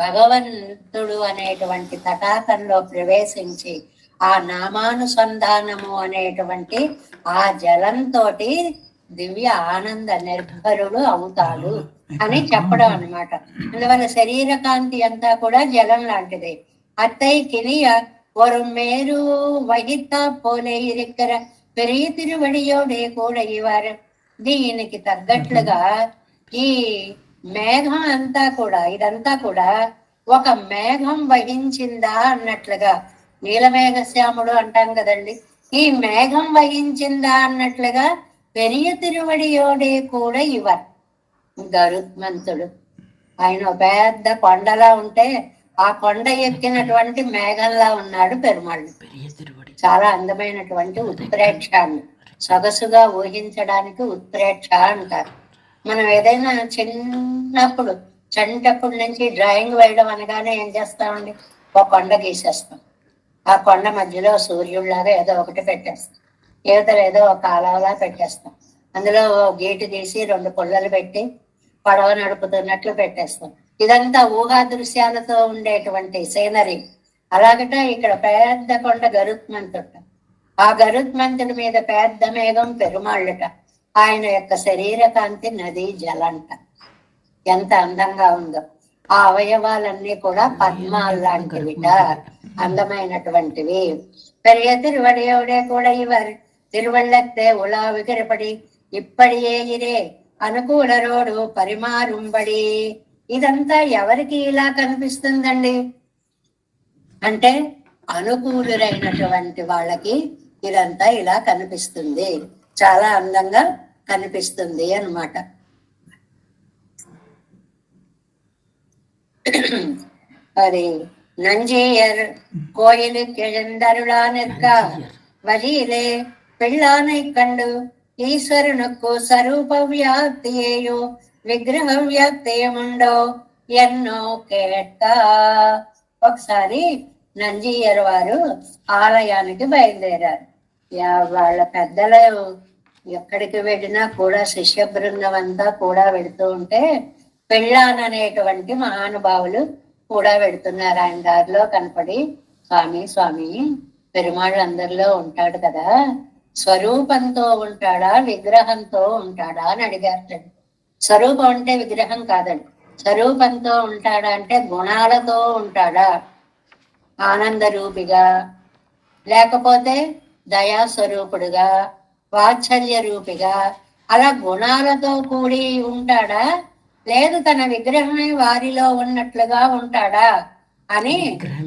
భగవంతుడు అనేటువంటి తటాకంలో ప్రవేశించి ఆ నామానుసంధానము అనేటువంటి ఆ జలంతో దివ్య ఆనంద నిర్భరుడు అవుతాడు అని చెప్పడం అన్నమాట. అందువల్ల శరీర కాంతి అంతా కూడా జలం లాంటిది. అత్తై కిలియ ஒரு மேரு వహిత పోలే ఇరిక్కర పెరిగి తిరువడియోడే కూడా ఇవారు. దీనికి తగ్గట్లుగా ఈ మేఘం అంతా కూడా, ఇదంతా కూడా ఒక మేఘం వహించిందా అన్నట్లుగా, నీలమేఘశ్యాముడు అంటాం కదండి, ఈ మేఘం వహించిందా అన్నట్లుగా పెరియ తిరువడియోడే కూడా ఇవర్. గరుత్మంతుడు ఆయన పెద్ద కొండలా ఉంటే ఆ కొండ ఎక్కినటువంటి మేఘంలా ఉన్నాడు పెరుమాళ్ళు. చాలా అందమైనటువంటి ఉత్ప్రేక్షాన్ని సొగసుగా ఊహించడానికి ఉత్ప్రేక్ష అంటారు. మనం ఏదైనా చిన్నప్పుడు చంటప్పటి నుంచి డ్రాయింగ్ వేయడం అనగానే ఏం చేస్తామండి, ఒక కొండ గీసేస్తాం. ఆ కొండ మధ్యలో సూర్యుడిలాగా ఏదో ఒకటి పెట్టేస్తాం, యువతలు ఏదో ఒక కాలువలా పెట్టేస్తాం, అందులో గేటు తీసి 2 పుల్లలు పెట్టి పడవ నడుపుతున్నట్లు పెట్టేస్తాం. ఇదంతా ఊహా దృశ్యాలతో ఉండేటువంటి సీనరీ. అలాగట ఇక్కడ పెద్ద కొండ గరుత్మంతుట, ఆ గరుత్మంతుడి మీద పెద్ద మేఘం పెరుమాళ్ళట, ఆయన యొక్క శరీర కాంతి నది జలంట. ఎంత అందంగా ఉందో. ఆ అవయవాలన్నీ కూడా పద్మాలు లాంటివిట, అందమైనటువంటివి. பெரிய திருவடியோட கூட இவர் திருவள்ளத்தை உலாவுகிறபடி ఇప్పటియే ఇదే అనుకూలరోడు పరిమారుంబడి. ఇదంతా ఎవరికి ఇలా కనిపిస్తుందండి అంటే అనుకూలురైనటువంటి వాళ్ళకి ఇదంతా ఇలా కనిపిస్తుంది, చాలా అందంగా కనిపిస్తుంది అన్నమాట. அது நஞ்சியர் கோயிலுக்கு எழுந்தருளானிற்க வழியிலே பிள்ளானை கண்டு ఈశ్వరునకు స్వరూప వ్యాప్తియేయో విగ్రహ వ్యాప్తియముండో ఎన్నో కేట. ఒకసారి నంజీయర్ వారు ఆలయానికి బయలుదేరారు. వాళ్ళ పెద్దలు ఎక్కడికి వెళ్ళినా కూడా శిష్య బృందం అంతా కూడా వెళుతూ ఉంటే పెళ్ళాన్ అనేటువంటి మహానుభావులు కూడా వెళుతున్నారు. ఆయన దారిలో కనపడి, స్వామి స్వామి పెరుమాళ్ళు అందరిలో ఉంటాడు కదా, స్వరూపంతో ఉంటాడా విగ్రహంతో ఉంటాడా అని అడిగారు. స్వరూపం అంటే విగ్రహం కాదండి, స్వరూపంతో ఉంటాడా అంటే గుణాలతో ఉంటాడా, ఆనంద రూపిగా, లేకపోతే దయా స్వరూపుడుగా, వాత్సల్య రూపిగా, అలా గుణాలతో కూడి ఉంటాడా, లేదు తన విగ్రహమే వారిలో ఉన్నట్లుగా ఉంటాడా అని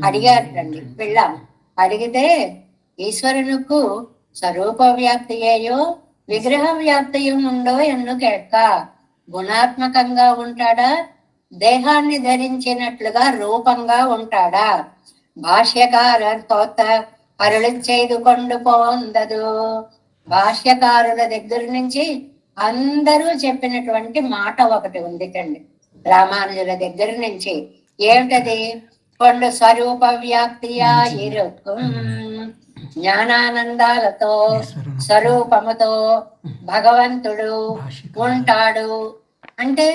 అడిగారండి వెళ్ళాం. అడిగితే ఈశ్వరునుకు స్వరూప వ్యాప్తియేయో విగ్రహ వ్యాప్తియం ఉండో ఎన్ను కేట్క. గుణాత్మకంగా ఉంటాడా, దేహాన్ని ధరించినట్లుగా రూపంగా ఉంటాడా. భాష్యకారర్ తోత అరుళి చేదు కొండు పోందదు. భాష్యకారుల దగ్గర నుంచి అందరూ చెప్పినటువంటి మాట ఒకటి ఉంది కండి, రామానుజుల దగ్గర నుంచి. ఏమిటది? కొండు స్వరూప వ్యాప్తియా ఇరుకు జ్ఞానానందాలతో స్వరూపముతో భగవంతుడు ఉంటాడు. అంటే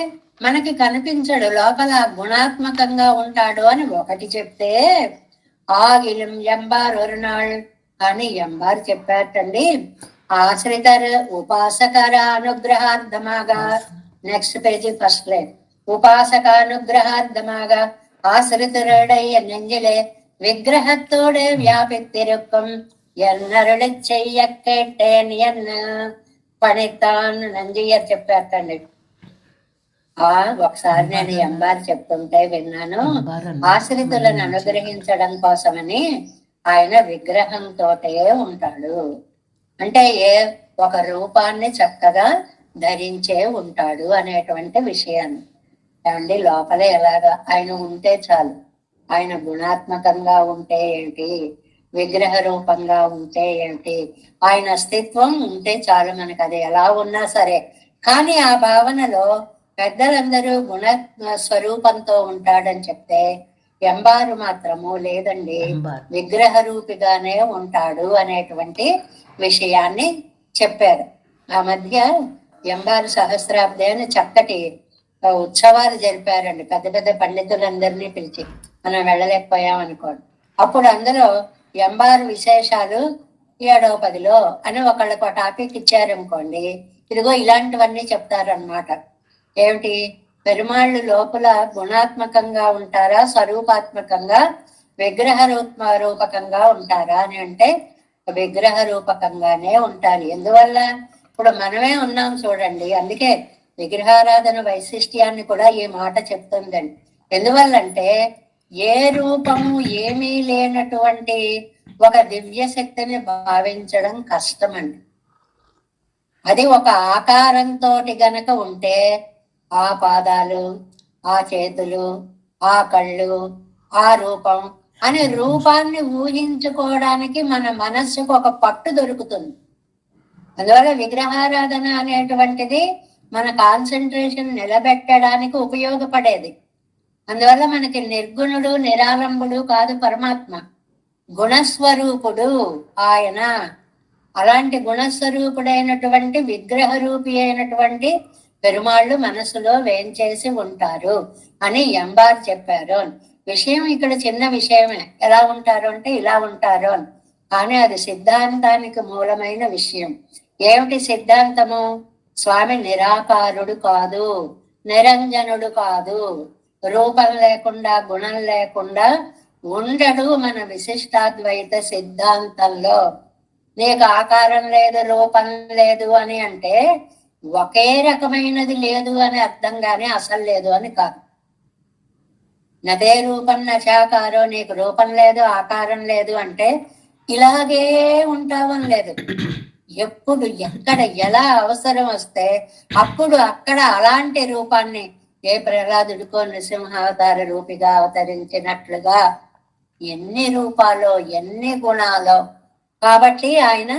మనకి కనిపించడు, లోపల గుణాత్మకంగా ఉంటాడు అని ఒకటి చెప్తే, ఆగిలం ఎంబార్ ఒరునాళ్ అని ఎంబార్ చెప్పారటండి. ఆశ్రితర్ ఉపాసకర అనుగ్రహార్థమాగా, నెక్స్ట్ పేజీ ఫస్ట్ లైన్, உபாசக அனுகிரகார்த்தமாக ஆசிரித்தருடைய நெஞ்சிலே விக்கிரகத்தோடு வியாபித்திருக்கும் ఎన్నరుడు చెయ్య కేటేన్ ఎన్న పనితాన్ నంజయ్యర్ చెప్పారండి. ఒకసారి నేను ఎంబార్ చెప్తుంటే విన్నాను, ఆశ్రితులను అనుగ్రహించడం కోసమని ఆయన విగ్రహంతోటే ఉంటాడు. అంటే ఒక రూపాన్ని చక్కగా ధరించే ఉంటాడు అనేటువంటి విషయాన్ని. ఏమండి, లోపల ఎలాగా ఆయన ఉంటే చాలు. ఆయన గుణాత్మకంగా ఉంటే ఏంటి, విగ్రహ రూపంగా ఉంటే ఏంటి, ఆయన అస్తిత్వం ఉంటే చాలు మనకు. అది ఎలా ఉన్నా సరే. కానీ ఆ భావనలో పెద్దలందరూ గుణ స్వరూపంతో ఉంటాడని చెప్తే, ఎంబారు మాత్రము లేదండి, విగ్రహ రూపిగానే ఉంటాడు అనేటువంటి విషయాన్ని చెప్పారు. ఆ మధ్య ఎంబారు సహస్రాబ్ది అని చక్కటి ఉత్సవాలు జరిపారండి. పెద్ద పెద్ద పండితులందరినీ పిలిచి, మనం వెళ్ళలేకపోయాం అనుకోండి. అప్పుడు అందులో ఎంబారు విశేషాలు 7వ 10లో అని ఒకళ్ళకు ఒక టాపిక్ ఇచ్చారనుకోండి, ఇదిగో ఇలాంటివన్నీ చెప్తారనమాట. ఏమిటి? పెరుమాళ్ళు లోపల గుణాత్మకంగా ఉంటారా, స్వరూపాత్మకంగా విగ్రహ రూపకంగా ఉంటారా అని అంటే విగ్రహ రూపకంగానే ఉంటారు. ఎందువల్ల? ఇప్పుడు మనమే ఉన్నాం చూడండి. అందుకే విగ్రహారాధన వైశిష్ట్యాన్ని కూడా ఈ మాట చెప్తుందండి. ఎందువల్లంటే ఏ రూపము ఏమీ లేనటువంటి ఒక దివ్య శక్తిని భావించడం కష్టమండి. అది ఒక ఆకారంతో గనక ఉంటే, ఆ పాదాలు, ఆ చేతులు, ఆ కళ్ళు, ఆ రూపం అనే రూపాన్ని ఊహించుకోవడానికి మన మనస్సుకు ఒక పట్టు దొరుకుతుంది. అందువల్ల విగ్రహారాధన అనేటువంటిది మన కాన్సన్ట్రేషన్ నిలబెట్టడానికి ఉపయోగపడేది. అందువల్ల మనకి నిర్గుణుడు నిరాలంబుడు కాదు పరమాత్మ, గుణస్వరూపుడు ఆయన. అలాంటి గుణస్వరూపుడైనటువంటి విగ్రహ రూపి అయినటువంటి పెరుమాళ్ళు మనసులో వేంచేసి ఉంటారు అని ఎంబార్ చెప్పారు. విషయం ఇక్కడ చిన్న విషయమే, ఎలా ఉంటారు అంటే ఇలా ఉంటారు అని. కానీ అది సిద్ధాంతానికి మూలమైన విషయం. ఏమిటి సిద్ధాంతము? స్వామి నిరాకారుడు కాదు, నిరంజనుడు కాదు, రూపం లేకుండా గుణం లేకుండా ఉండడు మన విశిష్టాద్వైత సిద్ధాంతంలో. నీకు ఆకారం లేదు, రూపం లేదు అని అంటే ఒకే రకమైనది లేదు అని అర్థం, కానీ అసలు లేదు అని కాదు. నదే రూపం నచాకారో, నీకు రూపం లేదు ఆకారం లేదు అంటే ఇలాగే ఉంటావని లేదు. ఎప్పుడు ఎక్కడ ఎలా అవసరం వస్తే అప్పుడు అక్కడ అలాంటి రూపాన్ని, ఏ ప్రహ్లాదుడికో నృసింహావతార రూపిగా అవతరించినట్లుగా ఎన్ని రూపాలో ఎన్ని గుణాలో. కాబట్టి ఆయన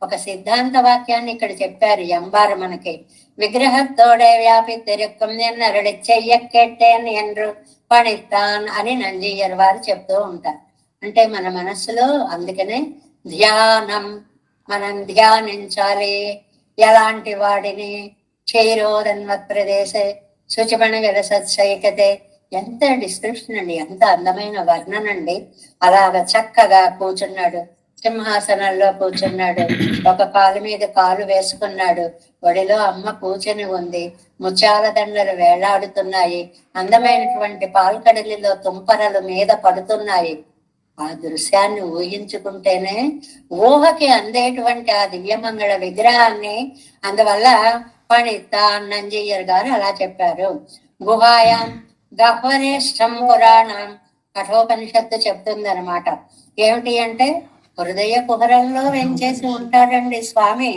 ఒక సిద్ధాంత వాక్యాన్ని ఇక్కడ చెప్పారు ఎంబారు మనకి. విగ్రహத்தோட వ్యాపిத்திருக்கும் என்னருடைய செய்ய கேட்டேன் என்று పణితాన్ అని నంజీయర్ వారు చెప్తూ ఉంటారు. అంటే మన మనస్సులో అందుకనే ధ్యానం, మనం ధ్యానించాలి. ఎలాంటి వాడిని? క్షైరోదన్వత్ ప్రదేశే శుచిమణ విలసత్సైకతే. ఎంత డిస్క్రిప్షన్ అండి, ఎంత అందమైన వర్ణన అండి. అలాగ చక్కగా కూర్చున్నాడు, సింహాసనంలో కూర్చున్నాడు, ఒక కాలు మీద కాలు వేసుకున్నాడు, ఒడిలో అమ్మ కూర్చొని ఉంది, ముత్యాల దండలు వేలాడుతున్నాయి, అందమైనటువంటి పాల్కడలిలో తుంపరలు మీద పడుతున్నాయి. ఆ దృశ్యాన్ని ఊహించుకుంటేనే ఊహకి అందేటువంటి ఆ దివ్యమంగళ విగ్రహాన్ని, అందువల్ల పండిత నంజయ్యర్ గారు అలా చెప్పారు. గుహాయాం గహ్వరేష్టం పురాణం, కఠోపనిషత్తు చెప్తుంది అనమాట. ఏమిటి అంటే హృదయ కుహరంలో వెంచేసి ఉంటాడండి స్వామి.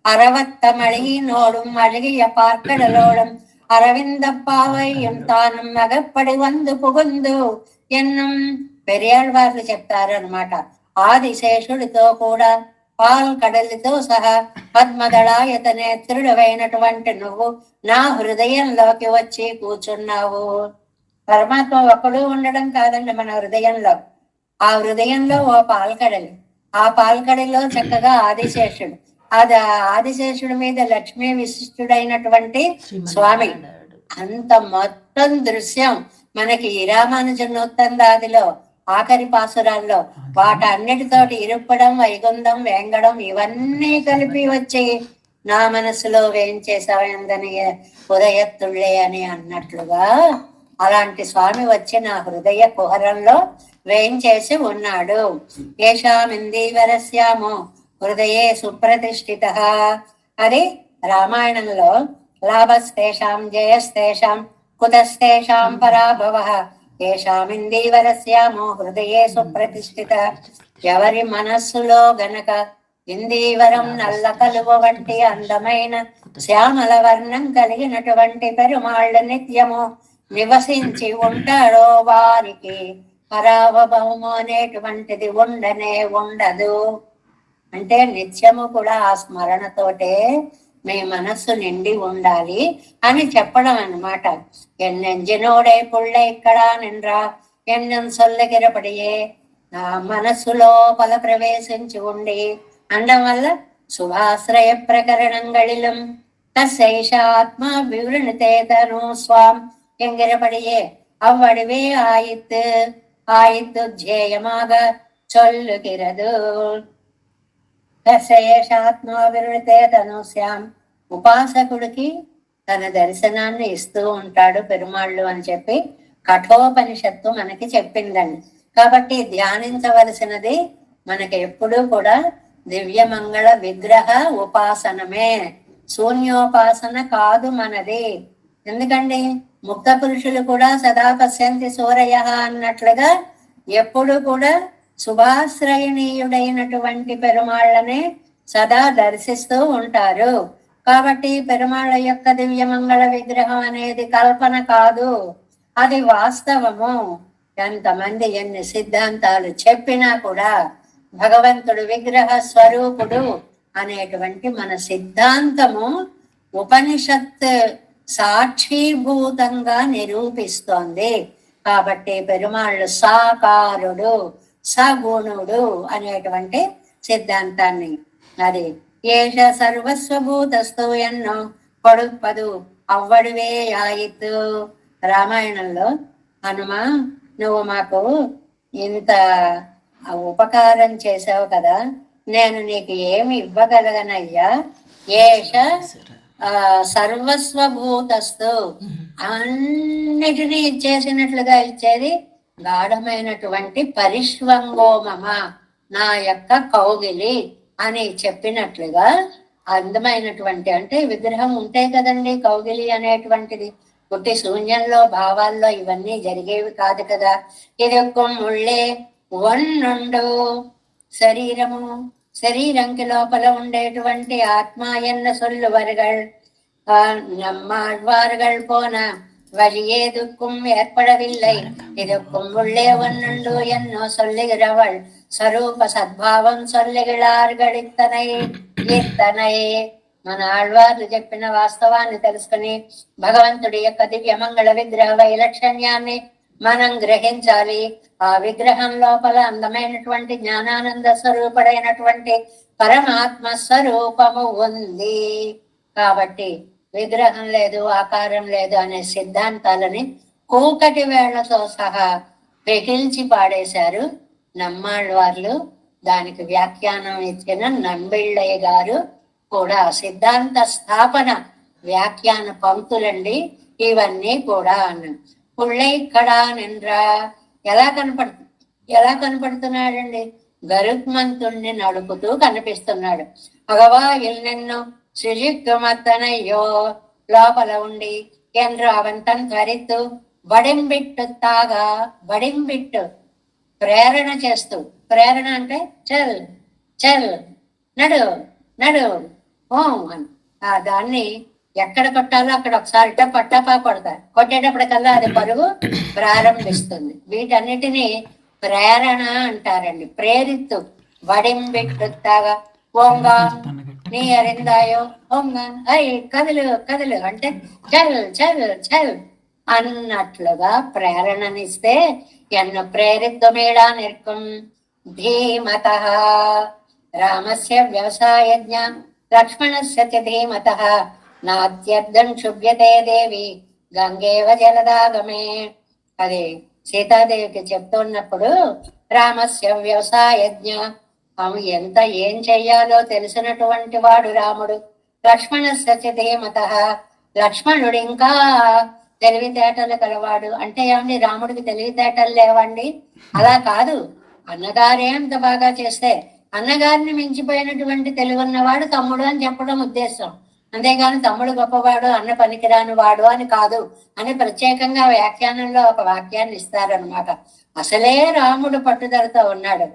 అరవత్తమళి నోడుం అழகிய பார்க்கடலோடும் அரவிந்தப்பாவையும் தானும் நகப்படி வந்து புகுந்து ఎన్నం. పెరియాళ్వార్లు చెప్తారు అనమాట. ఆదిశేషుడితో కూడా పాల్ కడలితో సహా పద్మదళాయత నేత్రుడవైనటువంటి నువ్వు నా హృదయంలోకి వచ్చి కూర్చున్నావు. పరమాత్మ ఒక్కడు ఉండడం కాదండి మన హృదయంలో. ఆ హృదయంలో ఓ పాల్కడలి, ఆ పాల్కడలిలో చక్కగా ఆదిశేషుడు, అది ఆదిశేషుడి మీద లక్ష్మీ విశిష్టుడైనటువంటి స్వామి. అంత మొత్తం దృశ్యం మనకి ఈ రామానుజనోత్తందాదిలో ఆఖరి పాసురాల్లో వాటన్నిటితోటి ఇరుప్పడం, వైగుంధం, వేంగడం ఇవన్నీ కలిపి వచ్చి నా మనసులో వేయించేసాయందని ఉదయత్తుళ్ళే అని అన్నట్లుగా అలాంటి స్వామి వచ్చి నా హృదయ కుహరంలో వేయించేసి ఉన్నాడు. ఏషామిందీవరస్యామో హృదయే సుప్రతిష్ఠిత. అది రామాయణంలో లాభస్తేషాం జయస్తేషాం కుతస్తేషాం పరాభవ ఏషామిందీవరస్యామో హృదయే సుప్రతిష్ఠిత. ఎవరి మనస్సులో గనక ఇందీవరం నల్ల కలువ వంటి అందమైన శ్యామల వర్ణం కలిగినటువంటి పెరుమాళ్ళ నిత్యము నివసించి ఉంటాడో వారికి పరాభవము అనేటువంటిది ఉండనే ఉండదు. అంటే నిత్యము కూడా ఆ స్మరణతోటే మీ మనస్సు నిండి ఉండాలి అని చెప్పడం అన్నమాట. ఎన్నెంజినోడే పుళ్ళ ఇక్కడ నిండ్రా ఎన్నెం సొల్లగిరపడియే నా మనస్సు లోపల ప్రవేశించి ఉండి అండం వల్ల శుభాశ్రయ ప్రకరణంగళిలం తస్సైష ఆత్మ వివృణితేతను స్వాం என்கிறபடியே அவ்வடிவே ஆயித்து ஜேயமாக சொல்லுகிறது. దశేషాత్మవిరుడితే తనుశ్యాం. ఉపాసకుడికి తన దర్శనాన్ని ఇస్తూ ఉంటాడు పెరుమాళ్ళు అని చెప్పి కఠోపనిషత్తు మనకి చెప్పిందండి. కాబట్టి ధ్యానించవలసినది మనకి ఎప్పుడూ కూడా దివ్యమంగళ విగ్రహ ఉపాసనమే, శూన్యోపాసన కాదు మనది. ఎందుకండి ముక్త పురుషులు కూడా సదా పశ్యంతి సూరయ అన్నట్లుగా ఎప్పుడు కూడా శుభాశ్రయణీయుడైనటువంటి పెరుమాళ్ళనే సదా దర్శిస్తూ ఉంటారు. కాబట్టి పెరుమాళ్ళ యొక్క దివ్యమంగళ విగ్రహం అనేది కల్పన కాదు, అది వాస్తవము. ఎంతమంది ఎన్ని సిద్ధాంతాలు చెప్పినా కూడా భగవంతుడు విగ్రహ స్వరూపుడు అనేటువంటి మన సిద్ధాంతము ఉపనిషత్ సాక్షీభూతంగా నిరూపిస్తోంది. కాబట్టి పెరుమాళ్ళు సాకారుడు, సగుణుడు అనేటువంటి సిద్ధాంతాన్ని, అది ఏష సర్వస్వభూతస్తు ఎన్నో పడుపదు అవ్వడివే ఆయితు. రామాయణంలో హనుమ నువ్వు మాకు ఇంత ఉపకారం చేసావు కదా, నేను నీకు ఏమి ఇవ్వగలగనయ్యా. ఏష సర్వస్వభూతస్తు, అన్నిటినీ ఇచ్చేసినట్లుగా ఇచ్చేది గాఢమైనటువంటి పరిష్వంగోమమ, నా యొక్క కౌగిలి అని చెప్పినట్లుగా అందమైనటువంటి, అంటే విగ్రహం ఉంటే కదండి కౌగిలి అనేటువంటిది. పుట్టి శూన్యంలో భావాల్లో ఇవన్నీ జరిగేవి కాదు కదా. ఇది కొమ్ముళ్ళే వన్నుండు శరీరము, శరీరంకి లోపల ఉండేటువంటి ఆత్మ ఎన్న సొల్లువர்கள் நம்மாழ்வார்கள் போன வழியேதுக்கும் ஏற்படவில்லை. இதுக்கும் உள்ளே ஒன்னுண்டு என்னோ சொல்லுகிறவள் స్వరూప సద్భావం సొల్లిగిళార్గళ్ ఇత్తనై. మన ఆళ్వార్లు చెప్పిన వాస్తవాన్ని తెలుసుకుని భగవంతుడి యొక్క దివ్య మంగళ విగ్రహ వైలక్షణ్యాన్ని మనం గ్రహించాలి. ఆ విగ్రహం లోపల అందమైనటువంటి జ్ఞానానంద స్వరూపుడైనటువంటి పరమాత్మ స్వరూపము ఉంది. కాబట్టి విగ్రహం లేదు, ఆకారం లేదు అనే సిద్ధాంతాలని కూకటి వేళ్లతో సహా పెకిల్చి పాడేశారు నమ్మాళ్ళవార్లు. దానికి వ్యాఖ్యానం ఇచ్చిన నంబిళ్ళయ్య గారు కూడా సిద్ధాంత స్థాపన వ్యాఖ్యాన పంక్తులండి ఇవన్నీ కూడా అన్నాడు. పుళ్ళైక్కడా నిండ్రా ఎలా కనపడుతున్నాడండి? గరుత్మంతుణ్ణి నడుపుతూ కనిపిస్తున్నాడు. అగవా ఇల్నెన్నో శుచిత్వమత్తనయ్యో లోపల ఉండి ఎండ్రు అవంతన్ త్వరిత్తు బడింబిట్టు తాగా, బడింబిట్టు ప్రేరణ చేస్తూ, ప్రేరణ అంటే చల్ చల్ నడు నడు ఓం అని దాన్ని ఎక్కడ కొట్టాలో అక్కడ ఒకసారి పట్టపా కొడతారు. కొట్టేటప్పటికల్లా అది పరుగు ప్రారంభిస్తుంది. వీటన్నిటినీ ప్రేరణ అంటారండి. ప్రేరిత్తు వడింబెట్టుతాగా ఓంగా నీ అరిందాయో ఓంగా అయ్ కదులు కదులు అంటే చల్ చల్ చల్ అన్నట్లుగా ప్రేరణనిస్తే ఎన్న ప్రేరిత్వమేడా నిర్కం ధీమత రామస్య వ్యవసాయజ్ఞ లక్ష్మణస్య చ ధీమత నాత్యర్థం శుభ్యతే దేవి గంగేవ జలదాగమే. అది సీతాదేవికి చెప్తున్నప్పుడు రామస్య వ్యవసాయజ్ఞ, ఎంత ఏం చెయ్యాలో తెలిసినటువంటి వాడు రాముడు. లక్ష్మణస్య చ ధీమత, లక్ష్మణుడు ఇంకా తెలివితేటలు కలవాడు. అంటే ఏమండి రాముడికి తెలివితేటలు లేవండి? అలా కాదు, అన్నగారే అంత బాగా చేస్తే అన్నగారిని మించిపోయినటువంటి తెలివున్నవాడు తమ్ముడు అని చెప్పడం ఉద్దేశం. అంతేగాని తమ్ముడు గొప్పవాడు అన్న పనికిరాని వాడు అని కాదు అని ప్రత్యేకంగా వ్యాఖ్యానంలో ఒక వాక్యాన్ని ఇస్తారనమాట. అసలే రాముడు పట్టుదలతో ఉన్నాడు,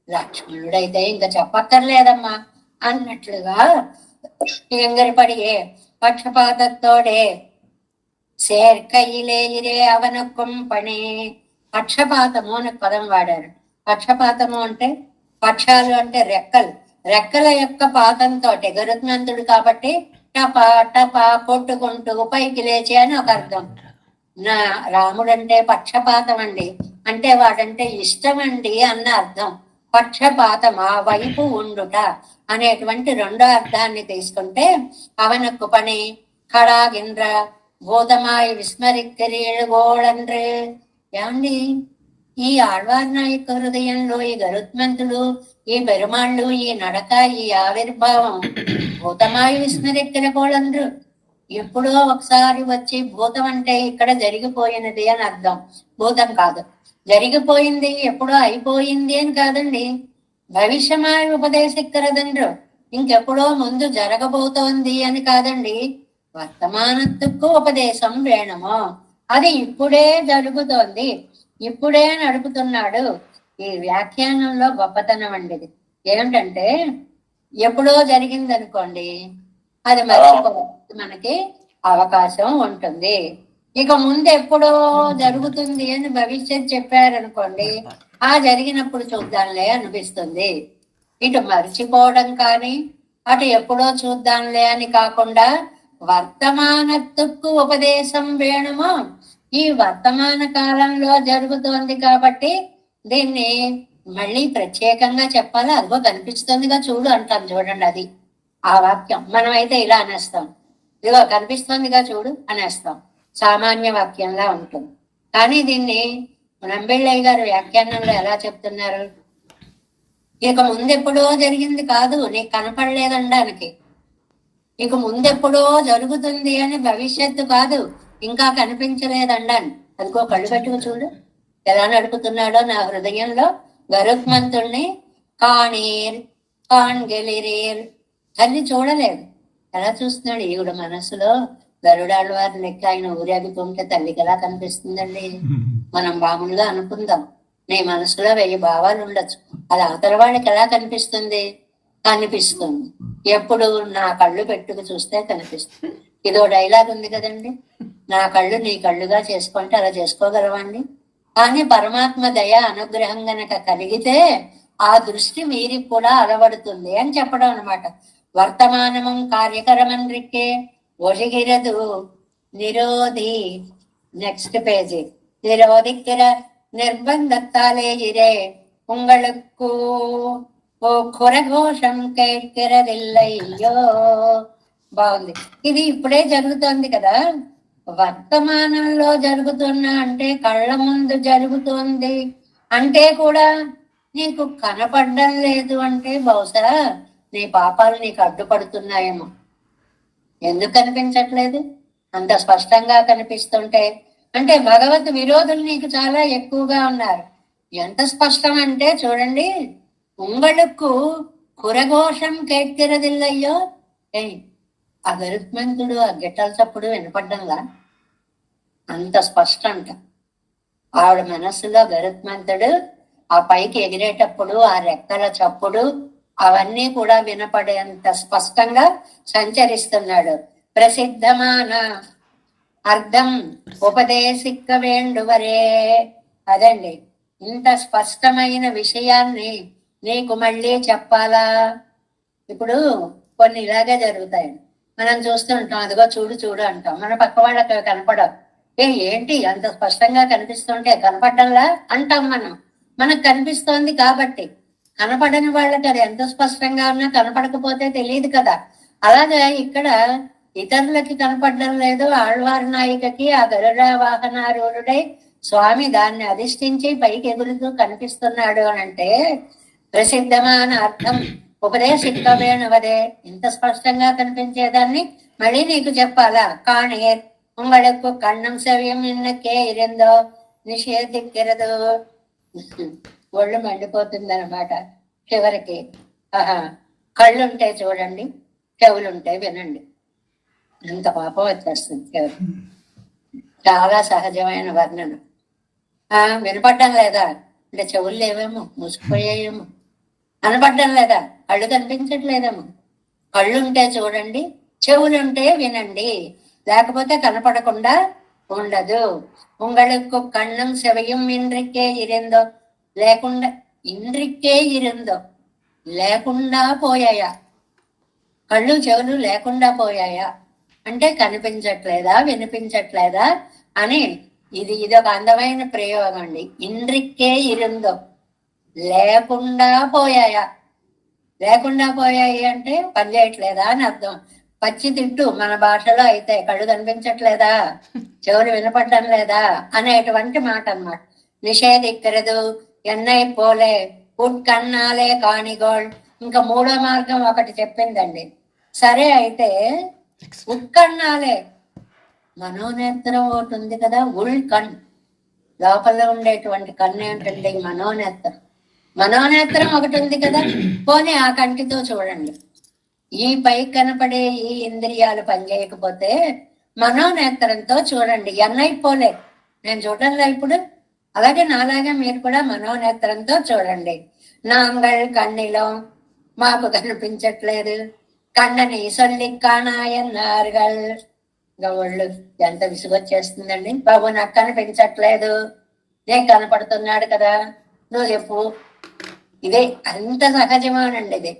లక్ష్మణుడైతే ఇంకా చెప్పక్కర్లేదమ్మా అన్నట్లుగా ఎంగరిపడియే పక్షపాతతోడే சேர்க்கையிலே అవనొక్కం పణే. పక్షపాతము అని పదం వాడారు. పక్షపాతము అంటే పక్షాలు అంటే రెక్కలు, రెక్కల యొక్క పాతంతో గరుత్మంతుడు కాబట్టి టపా టపా కొట్టుకుంటూ పైకి లేచి అని ఒక అర్థం. నా రాముడంటే పక్షపాతం అండి, అంటే వాడంటే ఇష్టం అండి అన్న అర్థం. పక్షపాతం ఆ వైపు ఉండుట అనేటువంటి రెండో అర్థాన్ని తీసుకుంటే అవనొక్కు పని ఖడాగింద్ర భూతమాయి విస్మరిక్కరీళగోళండ్రే. ఏమండి ఈ ఆళ్వార్ నాయక హృదయంలో ఈ గరుత్మంతుడు, ఈ పెరుమాళ్ళు, ఈ నడక, ఈ ఆవిర్భావం భూతమాయి విస్మరిక్కరగోళండ్రు. ఎప్పుడో ఒకసారి వచ్చి భూతం అంటే ఇక్కడ జరిగిపోయినది అని అర్థం. భూతం కాదు, జరిగిపోయింది ఎప్పుడో అయిపోయింది అని కాదండి. భవిష్యమాయ ఉపదేశిక్కరదండ్రు, ఇంకెప్పుడో ముందు జరగబోతోంది అని కాదండి. వర్తమానత్తుకు ఉపదేశం వేణము, అది ఇప్పుడే జరుగుతోంది, ఇప్పుడే నడుపుతున్నాడు. ఈ వ్యాఖ్యానంలో గొప్పతనం అండి ఏమిటంటే ఎప్పుడో జరిగింది అనుకోండి అది మర్చిపోవడానికి మనకి అవకాశం ఉంటుంది. ఇక ముందు ఎప్పుడో జరుగుతుంది అని భవిష్యత్ చెప్పారనుకోండి, ఆ జరిగినప్పుడు చూద్దాంలే అనిపిస్తుంది. ఇటు మర్చిపోవడం కానీ అటు ఎప్పుడో చూద్దాంలే అని కాకుండా వర్తమానత్తుకు ఉపదేశం వేణుము, ఈ వర్తమాన కాలంలో జరుగుతోంది కాబట్టి దీన్ని మళ్ళీ ప్రత్యేకంగా చెప్పాలి. అదిగో కనిపిస్తుందిగా చూడు అంటాం చూడండి, అది ఆ వాక్యం. మనమైతే ఇలా అనేస్తాం, ఇదిగో కనిపిస్తుందిగా చూడు అనేస్తాం, సామాన్య వాక్యంలా ఉంటుంది. కానీ దీన్ని నంబిళ్ళయ్య గారు వ్యాఖ్యానంలో ఎలా చెప్తున్నారు? ఇక ముందెప్పుడో జరిగింది కాదు, నీకు కనపడలేదనడానికి. ఇక ముందెప్పుడో జరుగుతుంది అని భవిష్యత్తు కాదు, ఇంకా కనిపించలేదండాను. అదిగో కళ్ళు పెట్టుకు చూడు ఎలా నడుపుతున్నాడో నా హృదయంలో గరుత్మంతుణ్ణి. కాణీర్ కాణ్గెలిరీర్ తల్లి చూడలేదు, ఎలా చూస్తున్నాడు ఈవిడ మనసులో. గరుడాళ్ళ వారి లెక్క ఆయన ఊరేగుతుంటే తల్లికి ఎలా కనిపిస్తుందండి? మనం మామూలుగా అనుకుందాం, నీ మనసులో 1000 భావాలు ఉండొచ్చు, అది అవతల వాళ్ళకి ఎలా కనిపిస్తుంది? కనిపిస్తుంది. ఎప్పుడు నా కళ్ళు పెట్టుకు చూస్తే కనిపిస్తుంది. ఇదో డైలాగ్ ఉంది కదండి, నా కళ్ళు నీ కళ్ళుగా చేసుకుంటే అలా చేసుకోగలవండి. కానీ పరమాత్మ దయ అనుగ్రహం గనక కలిగితే ఆ దృష్టి వీరికి కూడా అలవడుతుంది అని చెప్పడం అనమాట. వర్తమానము కార్యకరమన్రిక్కే ఒழிగిరదు నిరోధి. Next page. నిరోధిக்கிற నిర్బంధத்தாலே ఇరే உங்களுக்கு కురఘోషం కేட்கிறதில்லையோ. బాగుంది. ఇది ఇప్పుడే జరుగుతోంది కదా, వర్తమానంలో జరుగుతున్నా అంటే కళ్ళ ముందు జరుగుతోంది అంటే కూడా నీకు కనపడడం లేదు అంటే బహుశా నీ పాపాలు నీకు అడ్డుపడుతున్నాయేమో. ఎందుకు కనిపించట్లేదు? అంత స్పష్టంగా కనిపిస్తుంటే అంటే భగవత్ విరోధులు నీకు చాలా ఎక్కువగా ఉన్నారు. ఎంత స్పష్టం అంటే చూడండి, ఉంగళుకు కురఘోషం కేట్కిరదిల్లయ్యో. ఆ గరుత్మంతుడు ఆ గిట్టల చప్పుడు వినపడ్డంలా, అంత స్పష్టం అంట. ఆవిడ మనస్సులో గరుత్మంతుడు ఆ పైకి ఎగిరేటప్పుడు ఆ రెక్కల చప్పుడు అవన్నీ కూడా వినపడేంత స్పష్టంగా సంచరిస్తున్నాడు. ప్రసిద్ధమాన అర్థం ఉపదేశిక్క వేండువరే. అదండి, ఇంత స్పష్టమైన విషయాన్ని నీకు మళ్ళీ చెప్పాలా? ఇప్పుడు కొన్ని ఇలాగే జరుగుతాయి, మనం చూస్తుంటాం, అదిగో చూడు చూడు అంటాం, మన పక్క వాళ్ళకి కనపడవు. ఏంటి అంత స్పష్టంగా కనిపిస్తుంటే కనపడ్డంలా అంటాం మనం. మనకు కనిపిస్తోంది కాబట్టి. కనపడని వాళ్ళకి అది ఎంత స్పష్టంగా ఉన్నా కనపడకపోతే తెలియదు కదా. అలాగే ఇక్కడ ఇతరులకి కనపడడం లేదు. ఆళ్వారి నాయికకి ఆ గరుడ వాహనారూఢుడై స్వామి దాన్ని అధిష్ఠించి పైకి ఎగురుతూ కనిపిస్తున్నాడు అని అంటే ప్రసిద్ధమైన అర్థం ఉపదేశిక్కవేణవదే. ఇంత స్పష్టంగా కనిపించేదాన్ని మళ్ళీ నీకు చెప్పాలా? కానీ உங்களுக்கு கண்ணம் செவியம் இன்னக்கே இருந்தோ నిషేధిక్కిరదు. ఒళ్ళు మండిపోతుంది అనమాట చివరికి. కళ్ళుంటే చూడండి, చెవులుంటే వినండి. అంత పాపం వచ్చేస్తుంది చెవులు. చాలా సహజమైన వర్ణన. వినపడ్డం లేదా అంటే చెవులు లేవేమో, మూసుకుపోయాయేమో. కనపడ్డం లేదా, కళ్ళు కనిపించట్లేదేమో. కళ్ళుంటే చూడండి, చెవులుంటే వినండి, లేకపోతే కనపడకుండా ఉండదు. உங்களுக்கு కన్నం సెవయం ఇండ్రికే ఇరిందో లేకుండా, ఇండ్రికే ఇరిందో లేకుండా పోయాయా, కళ్ళు చెవులు లేకుండా పోయాయా అంటే కనిపించట్లేదా వినిపించట్లేదా అని. ఇదొక అందమైన ప్రయోగం అండి. ఇండ్రికే ఇరిందో లేకుండా పోయాయా. లేకుండా పోయాయి అంటే పనిచేయట్లేదా అని అర్థం. పచ్చి తిట్టు మన భాషలో అయితే కళ్ళు కనిపించట్లేదా, చెవులు వినపడటం లేదా అనేటువంటి మాట అన్నమాట. నిషేధిక్కరదు ఎన్నై పోలే ఉట్కన్నాలే కానిగోల్. ఇంకా 3వ మార్గం ఒకటి చెప్పిందండి. సరే అయితే ఉట్కన్నాలే, మనోనేత్రం ఒకటి ఉంది కదా, ఉల్ కణ్, లోపల ఉండేటువంటి కన్ను ఏంటంటే మనోనేత్రం. మనోనేత్రం ఒకటి ఉంది కదా, పోనీ ఆ కంటితో చూడండి. ఈ పై కనపడే ఈ ఇంద్రియాలు పనిచేయకపోతే మనోనేత్రంతో చూడండి. ఎన్నైపోలే, నేను చూడంలా ఇప్పుడు, అలాగే నాలాగా మీరు కూడా మనోనేత్రంతో చూడండి. నాంగల్ కన్నిలో మాకు కనిపించట్లేదు, కన్నని సొల్లి కాణాయన్నారుగల్. ఒళ్ళు ఎంత విసుగొచ్చేస్తుందండి బాబు, నాకు కనిపించట్లేదు, నేను కనపడుతున్నాడు కదా, నువ్వు చెప్పు. ఇదే అంత సహజమేనండి ఇది.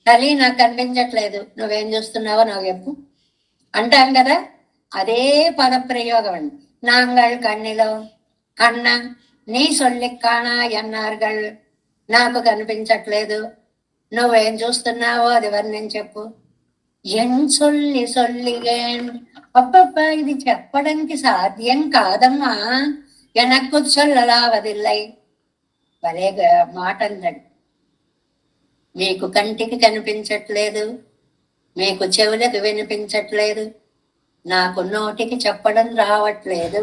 తల్లి నాకు కనిపించట్లేదు, నువ్వేం చూస్తున్నావో నాకు చెప్పు అంటాం కదా, అదే పదప్రయోగం అండి. నాంగల్ కన్నిలో కన్న నీ సొల్లి కాణా ఎన్నారుగల్, నాకు కనిపించట్లేదు, నువ్వేం చూస్తున్నావో అది వర్ణం చెప్పు. ఎన్ సొల్లి సొల్లిగేన్. అబ్బబ్బా, ఇది చెప్పడానికి సాధ్యం కాదమ్మా, ఎనక్కు చొల్లలావదిల్లై. భలే మాట అందండి. మీకు కంటికి కనిపించట్లేదు, మీకు చెవులకు వినిపించట్లేదు, నాకు నోటికి చెప్పడం రావట్లేదు.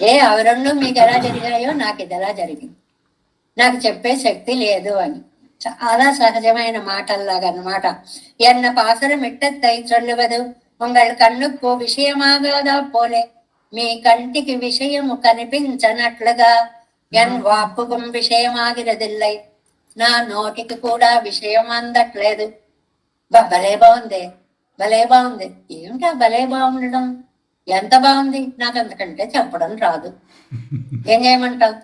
అవి రెండు మీకు ఎలా జరిగాయో నాకు ఇది ఎలా జరిగింది, నాకు చెప్పే శక్తి లేదు అని. చాలా సహజమైన మాటల్లాగా అన్నమాట. ఎన్న పాసరం ఇట్టై చొల్లువదు உங்கள் కన్నుకు విషయమాగాదా పోలే. మీ కంటికి విషయము కనిపించనట్లుగా ఎన్ వాక్కుకు విషయమాగిరదిల్లై. నా నోటికి కూడా విషయం అందట్లేదు. భలే బాగుంది, భలే బాగుంది. ఏమిటా భలే బాగుండడం? ఎంత బాగుంది, నాకు అంతకంటే చెప్పడం రాదు. ఏం చేయమంటావు?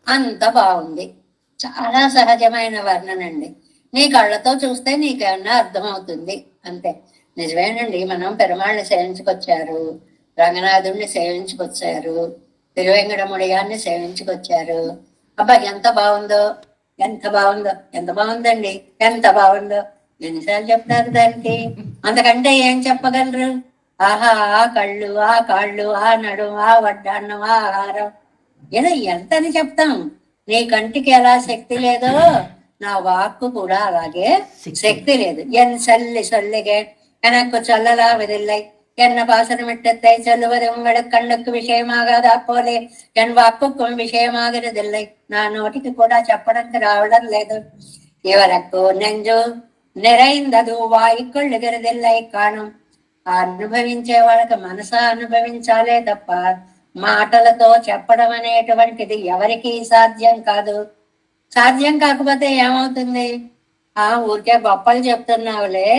అంత బాగుంది. చాలా సహజమైన వర్ణనండి. నీ కళ్ళతో చూస్తే నీకేమన్నా అర్థమవుతుంది అంతే. నిజమేనండి. మనం పెరుమాళ్ళని సేవించుకొచ్చారు, రంగనాథుడిని సేవించుకొచ్చారు, తిరువెంకటముడిగాన్ని సేవించుకొచ్చారు. అబ్బా ఎంత బాగుందో, ఎంత బాగుందో, ఎంత బాగుందండి, ఎంత బాగుందో. ఎన్నిసార్లు చెప్తారు దానికి? అంతకంటే ఏం చెప్పగలరు? ఆహా, ఆ కళ్ళు, ఆ కాళ్ళు, ఆ నడు, ఆ వడ్డాన్నం, ఆ ఆహారం, ఏదో ఎంతని చెప్తాం. నీ కంటికి ఎలా శక్తి లేదో నా వాక్కు కూడా అలాగే శక్తి లేదు. ఎన్ సల్లి సొల్లిగే எனக்கு சொல்லலாவதில்லை. என்ன பாசனமிட்டத்தை சொல்லுவது உங்களுக்கு கண்ணுக்கு விஷயமாகாదా పోలే. ఎన్ వాక్కుకు విషయమాగినదిల్లై. నా నోటికి కూడా చెప్పడానికి రావడం లేదు. ఎవరకు నెంజు నిరైందదు వాయికొళ్ళుగిరదిల్లై కాణం. అనుభవించే వాళ్ళకి మనస అనుభవించాలే తప్ప మాటలతో చెప్పడం అనేటువంటిది ఎవరికి సాధ్యం కాదు. సాధ్యం కాకపోతే ఏమవుతుంది? ఊరికే గొప్పలు చెప్తున్నావులే,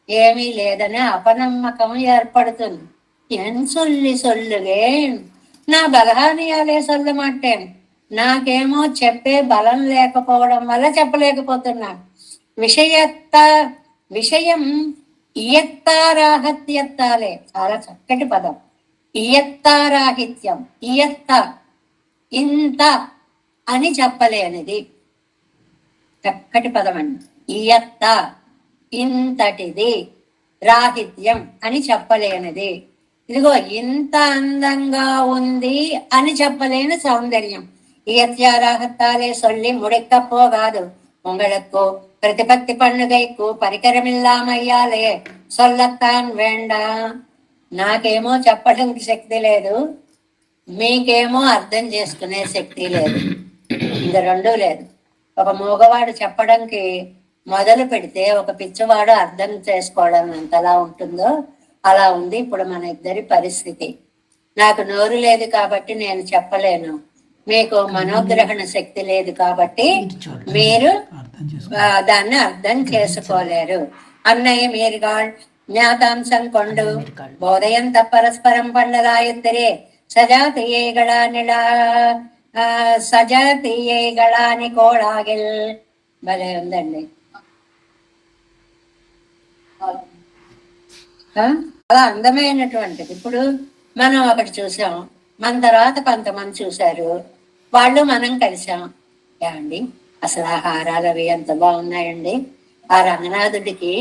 ఏమీ లేదనే అపనమ్మకం ఏర్పడుతుంది. ఎన్ సొల్లి సొల్లుగే నా బలహానియాలే సొల్లు మాటేం. నాకేమో చెప్పే బలం లేకపోవడం వల్ల చెప్పలేకపోతున్నా. విషయం ఇయత్తారాహత్యత్తాలే. చాలా చక్కటి పదం. ఇయత్తారాహిత్యం. ఇంత అని చెప్పలేనిది చక్కటి పదం అండి. ఇయత్త ఇంతటిది, రాహిత్యం అని చెప్పలేనిది. ఇదిగో ఇంత అందంగా ఉంది అని చెప్పలేని సౌందర్యం. ఇయత్యారాహత్తాలే సొల్లి ముడిక్క పోగాదు. உங்களுக்கு ప్రతిపత్తి పండుగకు పరికరమిల్లామయ్యాలే సొల్లత్తాన్ వేండా. నాకేమో చెప్పడానికి శక్తి లేదు, మీకేమో అర్థం చేసుకునే శక్తి లేదు. ఇది రెండూ లేదు. ఒక మూగవాడు చెప్పడానికి మొదలు పెడితే ఒక పిచ్చివాడు అర్థం చేసుకోవడం ఎంతలా ఉంటుందో అలా ఉంది ఇప్పుడు మన ఇద్దరి పరిస్థితి. నాకు నోరు లేదు కాబట్టి నేను చెప్పలేను, మీకు మనోగ్రహణ శక్తి లేదు కాబట్టి మీరు దాన్ని అర్థం చేసుకోలేరు. అన్నయ్య మీరుగాள் జ్ఞాతాంశం కొండు బోధయంత పరస్పరం పండలాయుద్దరే సజాతీయగళాని కోళాగిల్. భలే ఉందండి. అలా అందమైనటువంటిది. ఇప్పుడు మనం ఒకటి చూసాం, మన తర్వాత కొంతమంది చూశారు, వాళ్ళు మనం కలిసాం. ఏమండి అసలు ఆ హారాలు అవి ఎంత బాగున్నాయండి, ఆ రంగనాథుడికి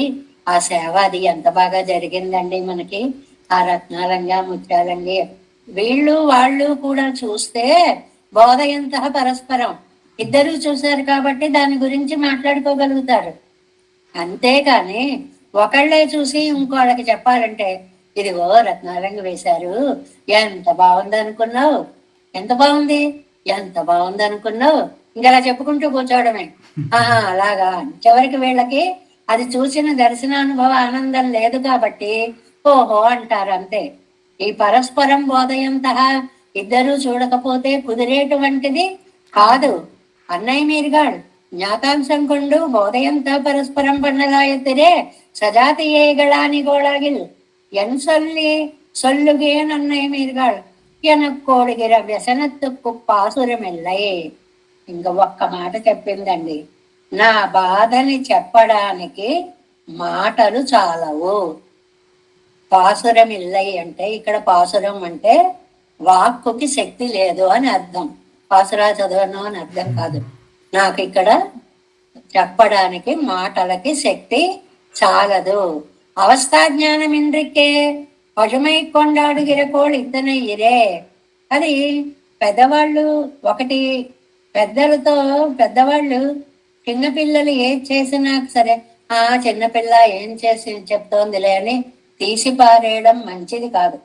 ఆ సేవ అది ఎంత బాగా జరిగిందండి మనకి. ఆ రత్నాలంగా ముత్యాలంగి వీళ్ళు వాళ్ళు కూడా చూస్తే బోధ ఎంత పరస్పరం. ఇద్దరు చూశారు కాబట్టి దాని గురించి మాట్లాడుకోగలుగుతారు. అంతేకాని ఒకళ్ళే చూసి ఇంకోళ్ళకి చెప్పాలంటే ఇదిగో రత్నాలంగి వేశారు, ఎంత బాగుంది అనుకున్నావు, ఎంత బాగుంది, ఎంత బాగుంది అనుకున్నావు, ఇంకలా చెప్పుకుంటూ కూర్చోవడమే. అలాగా. చివరికి వీళ్ళకి అది చూసిన దర్శనానుభవ ఆనందం లేదు కాబట్టి ఓహో అంటారు అంతే. ఈ పరస్పరం బోధయంత ఇద్దరు చూడకపోతే కుదిరేటువంటిది కాదు. అన్నయ్య మీరుగాడు జ్ఞాతాంశం కొండు బోధయంత పరస్పరం పన్నలాయతిరే సజాతీయగళాని గోళాగిల్ ఎన్ సొల్లుగేన్ అన్నయ్య మీరుగాడు ఎనక్కోడిగిర వ్యసనత్తుకు పాసురమెల్లై. ఇంకా ఒక్క మాట చెప్పిందండి, నా బాధని చెప్పడానికి మాటలు చాలవు. పాసురం ఇల్లై అంటే ఇక్కడ పాసురం అంటే వాక్కుకి శక్తి లేదు అని అర్థం. పాసురా చదవను అని అర్థం కాదు. నాకు ఇక్కడ చెప్పడానికి మాటలకి శక్తి చాలదు. అవస్థా జ్ఞానం ఇంద్రికే పశుమై కొండాడుగిర కోళ్ ఇతన ఇరే. అది పెద్దవాళ్ళు ఒకటి, పెద్దవాళ్ళు చిన్నపిల్లలు ఏది చేసినా సరే చిన్నపిల్ల ఏం చేసి చెప్తోందిలే అని తీసి పారేయడం మంచిది కాదు.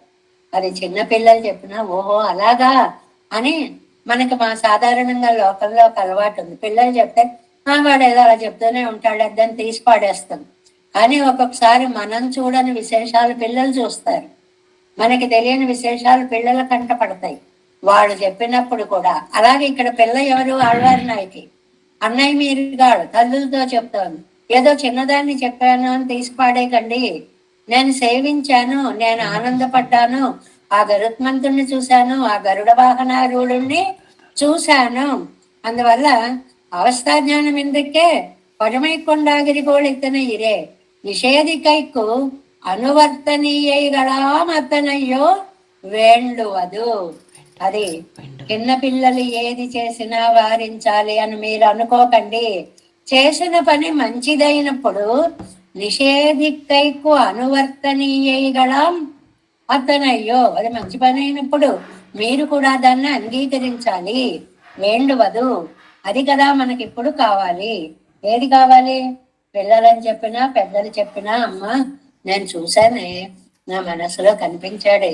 అది చిన్నపిల్లలు చెప్పినా ఓహో అలాగా అని మనకి మా సాధారణంగా లోకల్లో ఒక అలవాటు ఉంది. పిల్లలు చెప్తే వాడు ఏదో అలా చెప్తూనే ఉంటాడు దాన్ని తీసి పాడేస్తాం. కానీ ఒక్కొక్కసారి మనం చూడని విశేషాలు పిల్లలు చూస్తారు, మనకి తెలియని విశేషాలు పిల్లల కంట పడతాయి వాడు చెప్పినప్పుడు కూడా. అలాగే ఇక్కడ పిల్ల ఎవరు? ఆళ్వారి నాయకి అన్నయ్య మీరుగాడు తల్లులతో చెప్తాను, ఏదో చిన్నదాన్ని చెప్పాను అని తీసి పాడేకండి. నేను సేవించాను, నేను ఆనందపడ్డాను, ఆ గరుత్మంతుణ్ణి చూశాను, ఆ గరుడ వాహనారూఢుణ్ణి చూశాను. అందువల్ల அவஸ்தாஞானம் என்றுக்கே பழமை கொண்டாகிரிகோள் இத்தனை இரே நிஷேதிக்கைக்கு అనువర్తనీయగలాం అతనయ్యో వేండువదు. అది చిన్న పిల్లలు ఏది చేసినా వారించాలి అని మీరు అనుకోకండి. చేసిన పని మంచిదైనప్పుడు నిషేధికైకు అనువర్తనీయగలాం అతనయ్యో, అది మంచి పని అయినప్పుడు మీరు కూడా దాన్ని అంగీకరించాలి. వేండువదు, అది కదా మనకి ఇప్పుడు కావాలి. ఏది కావాలి? పిల్లలని చెప్పినా పెద్దలు చెప్పినా అమ్మ నేను చూశానే, నా మనసులో కనిపించాడే,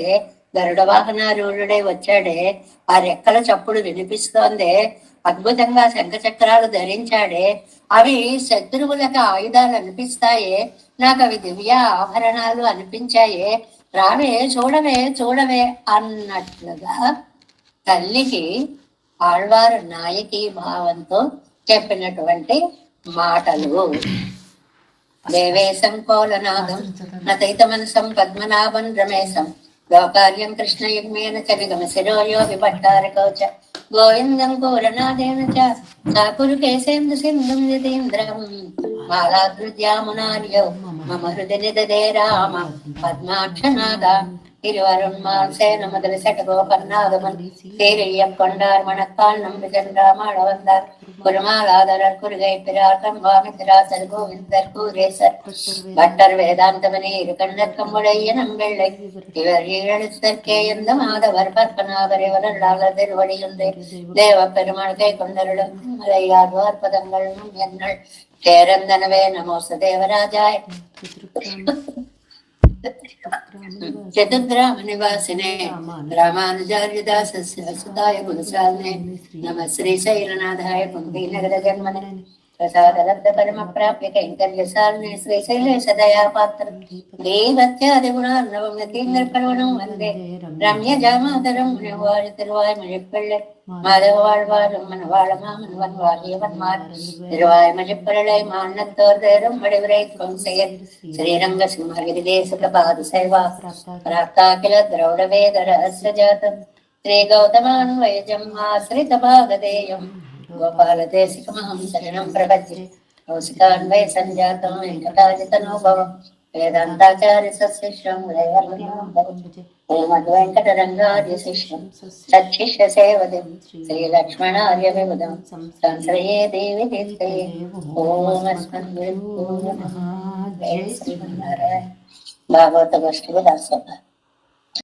గరుడ వాహనారూఢుడే వచ్చాడే, ఆ రెక్కల చప్పుడు వినిపిస్తోందే, అద్భుతంగా శంఖచక్రాలు ధరించాడే, అవి శత్రువులకు ఆయుధాలు అనిపిస్తాయే, నాకు అవి దివ్య ఆభరణాలు అనిపించాయే, రావే చూడవే చూడవే అన్నట్లుగా తల్లికి ఆళ్వారు నాయకి భావంతో చెప్పినటువంటి మాటలు. దేవేశం కోలనాదం నతైత మనసం పద్మనాభం రమేశం లోకార్యం కృష్ణయుగ్మేన చ నిగమ శిరోయో విభట్టారకౌచ గోవిందం కోలనాదేన చ సాకురు కేసేందు సింధుం యతీంద్రం మాలాద్రుద్యామునార్యో మమ హృదయ నిదదే రామ పద్మాక్షనాద இருவருண்மால் சேன முதல் சட்டகோபன்னாதமன் சேரையம் கொண்டார் மணக்கால் நம்பிதன்றாமாட வந்தார் குருமாலாதரர் குருகை பிறார் கம்பாமித்திராசர் கோவிந்தர் கூரேசர் பட்டர் வேதாந்தவனே இரு கண்ணர்க்கம் உடைய நம்பிள்ளை இவர் ஈழத்தற்கே எந்த மாதவர் பற்பனாவரை வளர்லாளர் திருவடியுந்தே தேவ பெருமாள் கை கொண்டருளும் மலையாழ்வார் பதங்கள் எங்கள் சேரந்தனவே நமோச தேவராஜாய் చతుర్గ్రామ నివాసినే రామానుజార్యదాసస్య సుతాయ గుణశాలినే నమ శ్రీశైలనాథాయ కుంభీ నగర జన్మనే ప్రసాదలబ్ధ పరమ ప్రాప్య కైంకర్యశాలినే శ్రీశైలేశ దయాపాత్ర దేవత్యాది గుణార్ణవం యతీంద్ర పర్వణం వందే రమ్య జామాతరం మునివాళ తిరువాయ్ మழிப்பிள்ளை மாதவாழ்வாரும் மனவாளமாமன் வன்வாழியவன்மார் திருவாய் மழிப்பிள்ளை மான்னத்தோர் தேரும் வடிவுரைக்கும் செயல் ஸ்ரீரங்க சிம்மகிரி தேசுக பாது சேவா பிராப்தாகில திரௌட வேத ரஹஸ்ய ஜாதம் ஸ்ரீ கௌதமான்வயஜம் ஆசிரித பாகதேயம் గోపాల దేశికమహం శరణం ప్రపద్యే కౌశికాన్వయ సంజాతం వెంకటాజితనోభవం వేదాంతాచార్య సశిష్యం శ్రీమద్ వెంకటరంగార్య శిష్యం సచ్చిష్య సేవదిం శ్రీలక్ష్మణార్య విబుధం సంశ్రయే దేవి తీర్థయే ఓం అస్మద్గురుభ్యో నమః. జై శ్రీమన్నారాయణ. భాగవత గోష్ఠికి దాసోహం.